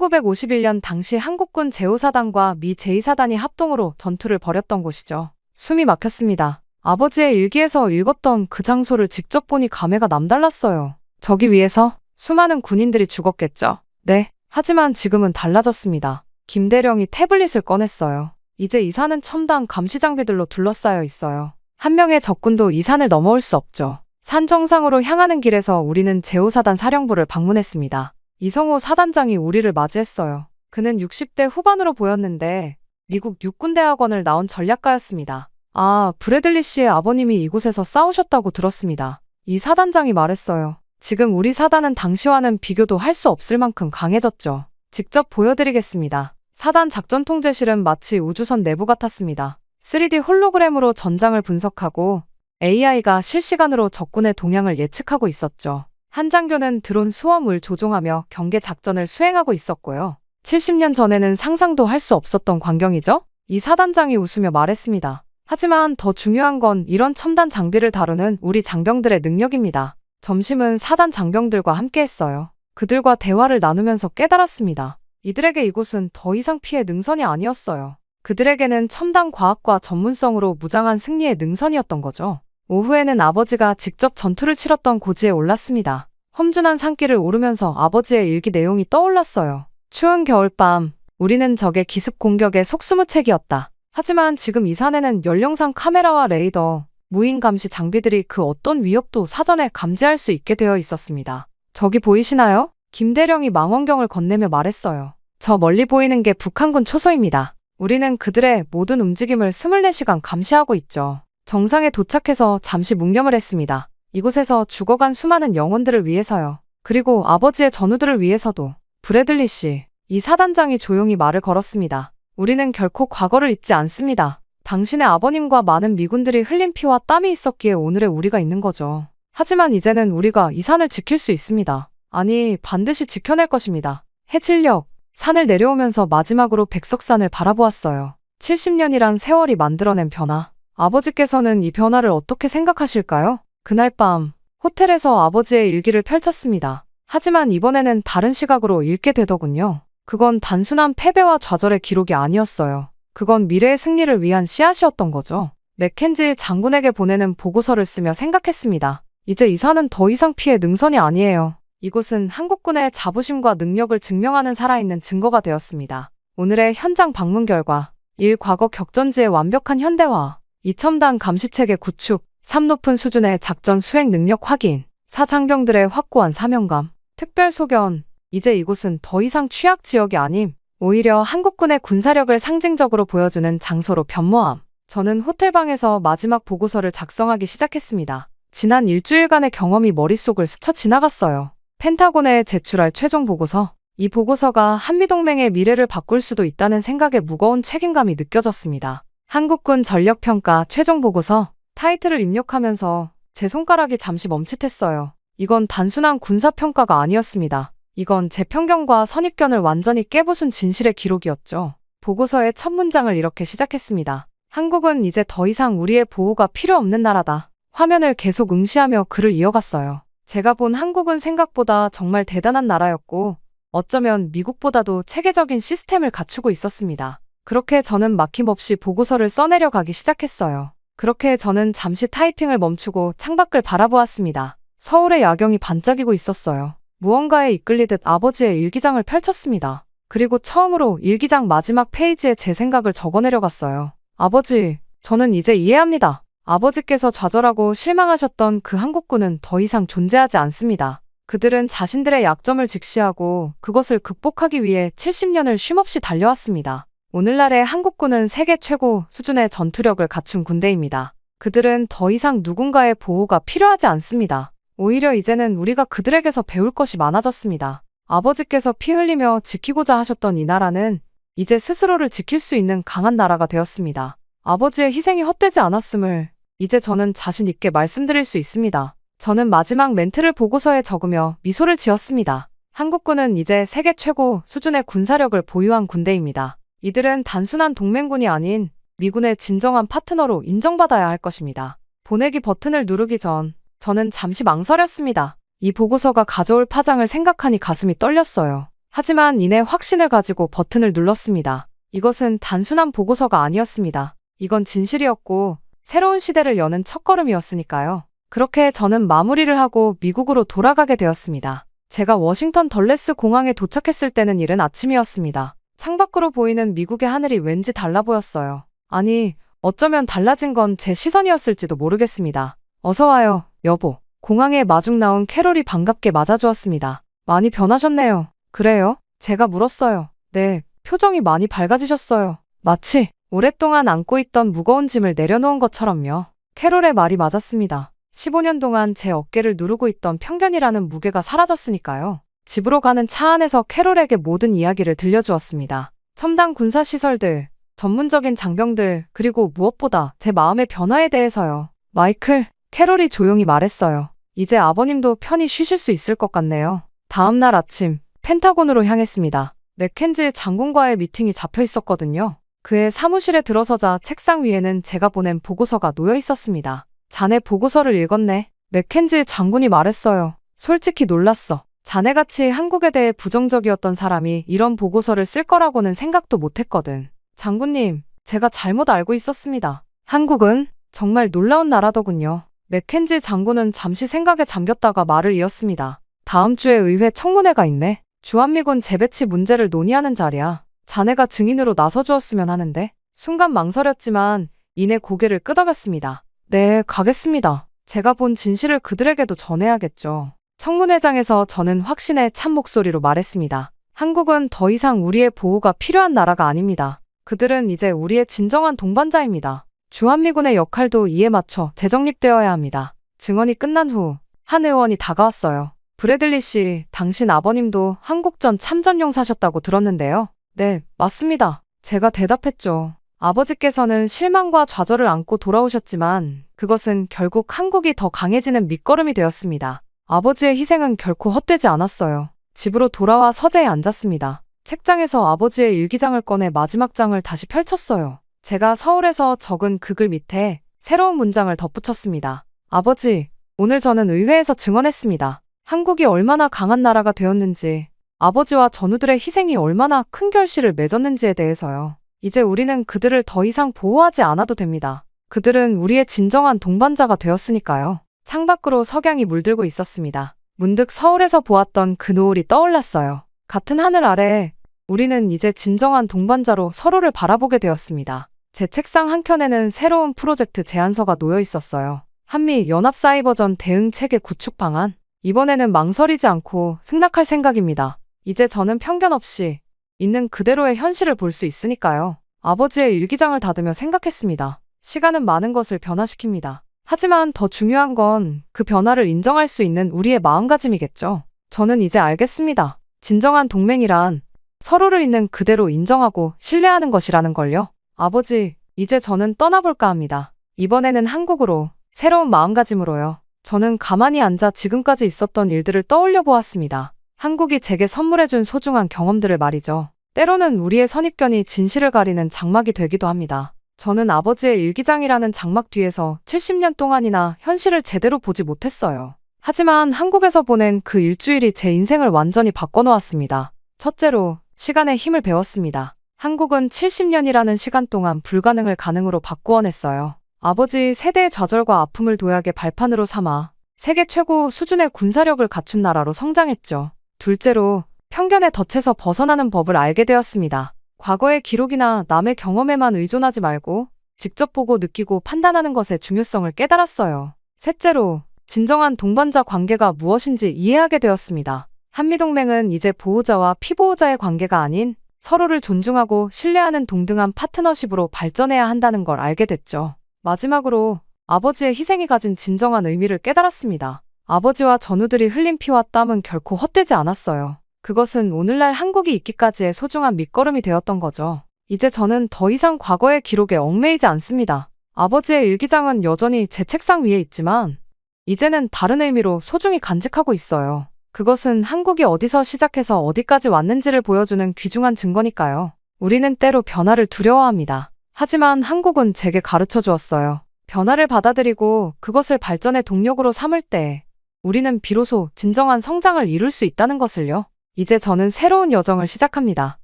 Speaker 1: 1951년 당시 한국군 제5사단과 미 제2사단이 합동으로 전투를 벌였던 곳이죠. 숨이 막혔습니다. 아버지의 일기에서 읽었던 그 장소를 직접 보니 감회가 남달랐어요. 저기 위에서 수많은 군인들이 죽었겠죠? 네. 하지만 지금은 달라졌습니다. 김대령이 태블릿을 꺼냈어요. 이제 이 산은 첨단 감시 장비들로 둘러싸여 있어요. 한 명의 적군도 이 산을 넘어올 수 없죠. 산 정상으로 향하는 길에서 우리는 제5사단 사령부를 방문했습니다. 이성호 사단장이 우리를 맞이했어요. 그는 60대 후반으로 보였는데 미국 육군대학원을 나온 전략가였습니다. 아, 브래들리 씨의 아버님이 이곳에서 싸우셨다고 들었습니다. 이 사단장이 말했어요. 지금 우리 사단은 당시와는 비교도 할 수 없을 만큼 강해졌죠. 직접 보여드리겠습니다. 사단 작전 통제실은 마치 우주선 내부 같았습니다. 3D 홀로그램으로 전장을 분석하고 AI가 실시간으로 적군의 동향을 예측하고 있었죠. 한 장교는 드론 수험을 조종하며 경계 작전을 수행하고 있었고요. 70년 전에는 상상도 할 수 없었던 광경이죠? 이 사단장이 웃으며 말했습니다. 하지만 더 중요한 건 이런 첨단 장비를 다루는 우리 장병들의 능력입니다. 점심은 사단 장병들과 함께 했어요. 그들과 대화를 나누면서 깨달았습니다. 이들에게 이곳은 더 이상 피해 능선이 아니었어요. 그들에게는 첨단 과학과 전문성으로 무장한 승리의 능선이었던 거죠. 오후에는 아버지가 직접 전투를 치렀던 고지에 올랐습니다. 험준한 산길을 오르면서 아버지의 일기 내용이 떠올랐어요. 추운 겨울밤, 우리는 적의 기습 공격에 속수무책이었다. 하지만 지금 이 산에는 연령상 카메라와 레이더, 무인 감시 장비들이 그 어떤 위협도 사전에 감지할 수 있게 되어 있었습니다. 저기 보이시나요? 김대령이 망원경을 건네며 말했어요. 저 멀리 보이는 게 북한군 초소입니다. 우리는 그들의 모든 움직임을 24시간 감시하고 있죠. 정상에 도착해서 잠시 묵념을 했습니다. 이곳에서 죽어간 수많은 영혼들을 위해서요. 그리고 아버지의 전우들을 위해서도. 브래들리 씨, 이 사단장이 조용히 말을 걸었습니다. 우리는 결코 과거를 잊지 않습니다. 당신의 아버님과 많은 미군들이 흘린 피와 땀이 있었기에 오늘의 우리가 있는 거죠. 하지만 이제는 우리가 이 산을 지킬 수 있습니다. 아니, 반드시 지켜낼 것입니다. 해질녘, 산을 내려오면서 마지막으로 백석산을 바라보았어요. 70년이란 세월이 만들어낸 변화. 아버지께서는 이 변화를 어떻게 생각하실까요? 그날 밤, 호텔에서 아버지의 일기를 펼쳤습니다. 하지만 이번에는 다른 시각으로 읽게 되더군요. 그건 단순한 패배와 좌절의 기록이 아니었어요. 그건 미래의 승리를 위한 씨앗이었던 거죠. 맥켄지 장군에게 보내는 보고서를 쓰며 생각했습니다. 이제 이 산은 더 이상 피해 능선이 아니에요. 이곳은 한국군의 자부심과 능력을 증명하는 살아있는 증거가 되었습니다. 오늘의 현장 방문 결과 1. 과거 격전지의 완벽한 현대화 2. 첨단 감시체계 구축 3. 높은 수준의 작전 수행 능력 확인 4. 장병들의 확고한 사명감 특별 소견 이제 이곳은 더 이상 취약 지역이 아님 오히려 한국군의 군사력을 상징적으로 보여주는 장소로 변모함. 저는 호텔방에서 마지막 보고서를 작성하기 시작했습니다. 지난 일주일간의 경험이 머릿속을 스쳐 지나갔어요. 펜타곤에 제출할 최종 보고서. 이 보고서가 한미동맹의 미래를 바꿀 수도 있다는 생각에 무거운 책임감이 느껴졌습니다. 한국군 전력평가 최종 보고서. 타이틀을 입력하면서 제 손가락이 잠시 멈칫했어요. 이건 단순한 군사평가가 아니었습니다. 이건 제 편견과 선입견을 완전히 깨부순 진실의 기록이었죠. 보고서의 첫 문장을 이렇게 시작했습니다. 한국은 이제 더 이상 우리의 보호가 필요 없는 나라다. 화면을 계속 응시하며 글을 이어갔어요. 제가 본 한국은 생각보다 정말 대단한 나라였고 어쩌면 미국보다도 체계적인 시스템을 갖추고 있었습니다. 그렇게 저는 막힘없이 보고서를 써내려 가기 시작했어요. 그렇게 저는 잠시 타이핑을 멈추고 창밖을 바라보았습니다. 서울의 야경이 반짝이고 있었어요. 무언가에 이끌리듯 아버지의 일기장을 펼쳤습니다. 그리고 처음으로 일기장 마지막 페이지에 제 생각을 적어내려갔어요. 아버지, 저는 이제 이해합니다. 아버지께서 좌절하고 실망하셨던 그 한국군은 더 이상 존재하지 않습니다. 그들은 자신들의 약점을 직시하고 그것을 극복하기 위해 70년을 쉼없이 달려왔습니다. 오늘날의 한국군은 세계 최고 수준의 전투력을 갖춘 군대입니다. 그들은 더 이상 누군가의 보호가 필요하지 않습니다. 오히려 이제는 우리가 그들에게서 배울 것이 많아졌습니다. 아버지께서 피 흘리며 지키고자 하셨던 이 나라는 이제 스스로를 지킬 수 있는 강한 나라가 되었습니다. 아버지의 희생이 헛되지 않았음을 이제 저는 자신 있게 말씀드릴 수 있습니다. 저는 마지막 멘트를 보고서에 적으며 미소를 지었습니다. 한국군은 이제 세계 최고 수준의 군사력을 보유한 군대입니다. 이들은 단순한 동맹군이 아닌 미군의 진정한 파트너로 인정받아야 할 것입니다. 보내기 버튼을 누르기 전 저는 잠시 망설였습니다. 이 보고서가 가져올 파장을 생각하니 가슴이 떨렸어요. 하지만 이내 확신을 가지고 버튼을 눌렀습니다. 이것은 단순한 보고서가 아니었습니다. 이건 진실이었고 새로운 시대를 여는 첫걸음이었으니까요. 그렇게 저는 마무리를 하고 미국으로 돌아가게 되었습니다. 제가 워싱턴 덜레스 공항에 도착했을 때는 이른 아침이었습니다. 창밖으로 보이는 미국의 하늘이 왠지 달라 보였어요. 아니, 어쩌면 달라진 건 제 시선이었을지도 모르겠습니다. 어서 와요, 여보. 공항에 마중 나온 캐롤이 반갑게 맞아주었습니다. 많이 변하셨네요. 그래요? 제가 물었어요. 네, 표정이 많이 밝아지셨어요. 마치 오랫동안 안고 있던 무거운 짐을 내려놓은 것처럼요. 캐롤의 말이 맞았습니다. 15년 동안 제 어깨를 누르고 있던 편견이라는 무게가 사라졌으니까요. 집으로 가는 차 안에서 캐롤에게 모든 이야기를 들려주었습니다. 첨단 군사시설들, 전문적인 장병들, 그리고 무엇보다 제 마음의 변화에 대해서요. 마이클, 캐롤이 조용히 말했어요. 이제 아버님도 편히 쉬실 수 있을 것 같네요. 다음 날 아침, 펜타곤으로 향했습니다. 맥켄지 장군과의 미팅이 잡혀 있었거든요. 그의 사무실에 들어서자 책상 위에는 제가 보낸 보고서가 놓여 있었습니다. 자네 보고서를 읽었네. 맥켄지 장군이 말했어요. 솔직히 놀랐어. 자네같이 한국에 대해 부정적이었던 사람이 이런 보고서를 쓸 거라고는 생각도 못했거든. 장군님, 제가 잘못 알고 있었습니다. 한국은 정말 놀라운 나라더군요. 맥켄지 장군은 잠시 생각에 잠겼다가 말을 이었습니다. 다음 주에 의회 청문회가 있네. 주한미군 재배치 문제를 논의하는 자리야. 자네가 증인으로 나서주었으면 하는데. 순간 망설였지만 이내 고개를 끄덕였습니다. 네, 가겠습니다. 제가 본 진실을 그들에게도 전해야겠죠. 청문회장에서 저는 확신에 찬 목소리로 말했습니다. 한국은 더 이상 우리의 보호가 필요한 나라가 아닙니다. 그들은 이제 우리의 진정한 동반자입니다. 주한미군의 역할도 이에 맞춰 재정립되어야 합니다. 증언이 끝난 후 한 의원이 다가왔어요. 브래들리 씨, 당신 아버님도 한국전 참전용사셨다고 들었는데요. 네, 맞습니다. 제가 대답했죠. 아버지께서는 실망과 좌절을 안고 돌아오셨지만 그것은 결국 한국이 더 강해지는 밑거름이 되었습니다. 아버지의 희생은 결코 헛되지 않았어요. 집으로 돌아와 서재에 앉았습니다. 책장에서 아버지의 일기장을 꺼내 마지막 장을 다시 펼쳤어요. 제가 서울에서 적은 그 글 밑에 새로운 문장을 덧붙였습니다. 아버지, 오늘 저는 의회에서 증언했습니다. 한국이 얼마나 강한 나라가 되었는지, 아버지와 전우들의 희생이 얼마나 큰 결실을 맺었는지에 대해서요. 이제 우리는 그들을 더 이상 보호하지 않아도 됩니다. 그들은 우리의 진정한 동반자가 되었으니까요. 창밖으로 석양이 물들고 있었습니다. 문득 서울에서 보았던 그 노을이 떠올랐어요. 같은 하늘 아래에 우리는 이제 진정한 동반자로 서로를 바라보게 되었습니다. 제 책상 한켠에는 새로운 프로젝트 제안서가 놓여 있었어요. 한미 연합사이버전 대응 체계 구축 방안. 이번에는 망설이지 않고 승낙할 생각입니다. 이제 저는 편견 없이 있는 그대로의 현실을 볼 수 있으니까요. 아버지의 일기장을 닫으며 생각했습니다. 시간은 많은 것을 변화시킵니다. 하지만 더 중요한 건 그 변화를 인정할 수 있는 우리의 마음가짐이겠죠. 저는 이제 알겠습니다. 진정한 동맹이란 서로를 있는 그대로 인정하고 신뢰하는 것이라는 걸요. 아버지, 이제 저는 떠나볼까 합니다. 이번에는 한국으로, 새로운 마음가짐으로요. 저는 가만히 앉아 지금까지 있었던 일들을 떠올려 보았습니다. 한국이 제게 선물해준 소중한 경험들을 말이죠. 때로는 우리의 선입견이 진실을 가리는 장막이 되기도 합니다. 저는 아버지의 일기장이라는 장막 뒤에서 70년 동안이나 현실을 제대로 보지 못했어요. 하지만 한국에서 보낸 그 일주일이 제 인생을 완전히 바꿔놓았습니다. 첫째로, 시간의 힘을 배웠습니다. 한국은 70년이라는 시간 동안 불가능을 가능으로 바꾸어냈어요. 아버지 세대의 좌절과 아픔을 도약의 발판으로 삼아 세계 최고 수준의 군사력을 갖춘 나라로 성장했죠. 둘째로, 편견의 덫에서 벗어나는 법을 알게 되었습니다. 과거의 기록이나 남의 경험에만 의존하지 말고 직접 보고 느끼고 판단하는 것의 중요성을 깨달았어요. 셋째로, 진정한 동반자 관계가 무엇인지 이해하게 되었습니다. 한미동맹은 이제 보호자와 피보호자의 관계가 아닌 서로를 존중하고 신뢰하는 동등한 파트너십으로 발전해야 한다는 걸 알게 됐죠. 마지막으로, 아버지의 희생이 가진 진정한 의미를 깨달았습니다. 아버지와 전우들이 흘린 피와 땀은 결코 헛되지 않았어요. 그것은 오늘날 한국이 있기까지의 소중한 밑거름이 되었던 거죠. 이제 저는 더 이상 과거의 기록에 얽매이지 않습니다. 아버지의 일기장은 여전히 제 책상 위에 있지만 이제는 다른 의미로 소중히 간직하고 있어요. 그것은 한국이 어디서 시작해서 어디까지 왔는지를 보여주는 귀중한 증거니까요. 우리는 때로 변화를 두려워합니다. 하지만 한국은 제게 가르쳐 주었어요. 변화를 받아들이고 그것을 발전의 동력으로 삼을 때 우리는 비로소 진정한 성장을 이룰 수 있다는 것을요. 이제 저는 새로운 여정을 시작합니다.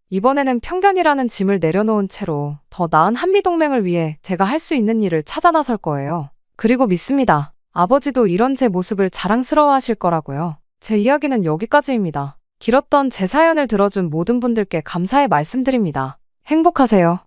Speaker 1: 이번에는 편견이라는 짐을 내려놓은 채로 더 나은 한미동맹을 위해 제가 할 수 있는 일을 찾아 나설 거예요. 그리고 믿습니다. 아버지도 이런 제 모습을 자랑스러워하실 거라고요. 제 이야기는 여기까지입니다. 길었던 제 사연을 들어준 모든 분들께 감사의 말씀드립니다. 행복하세요.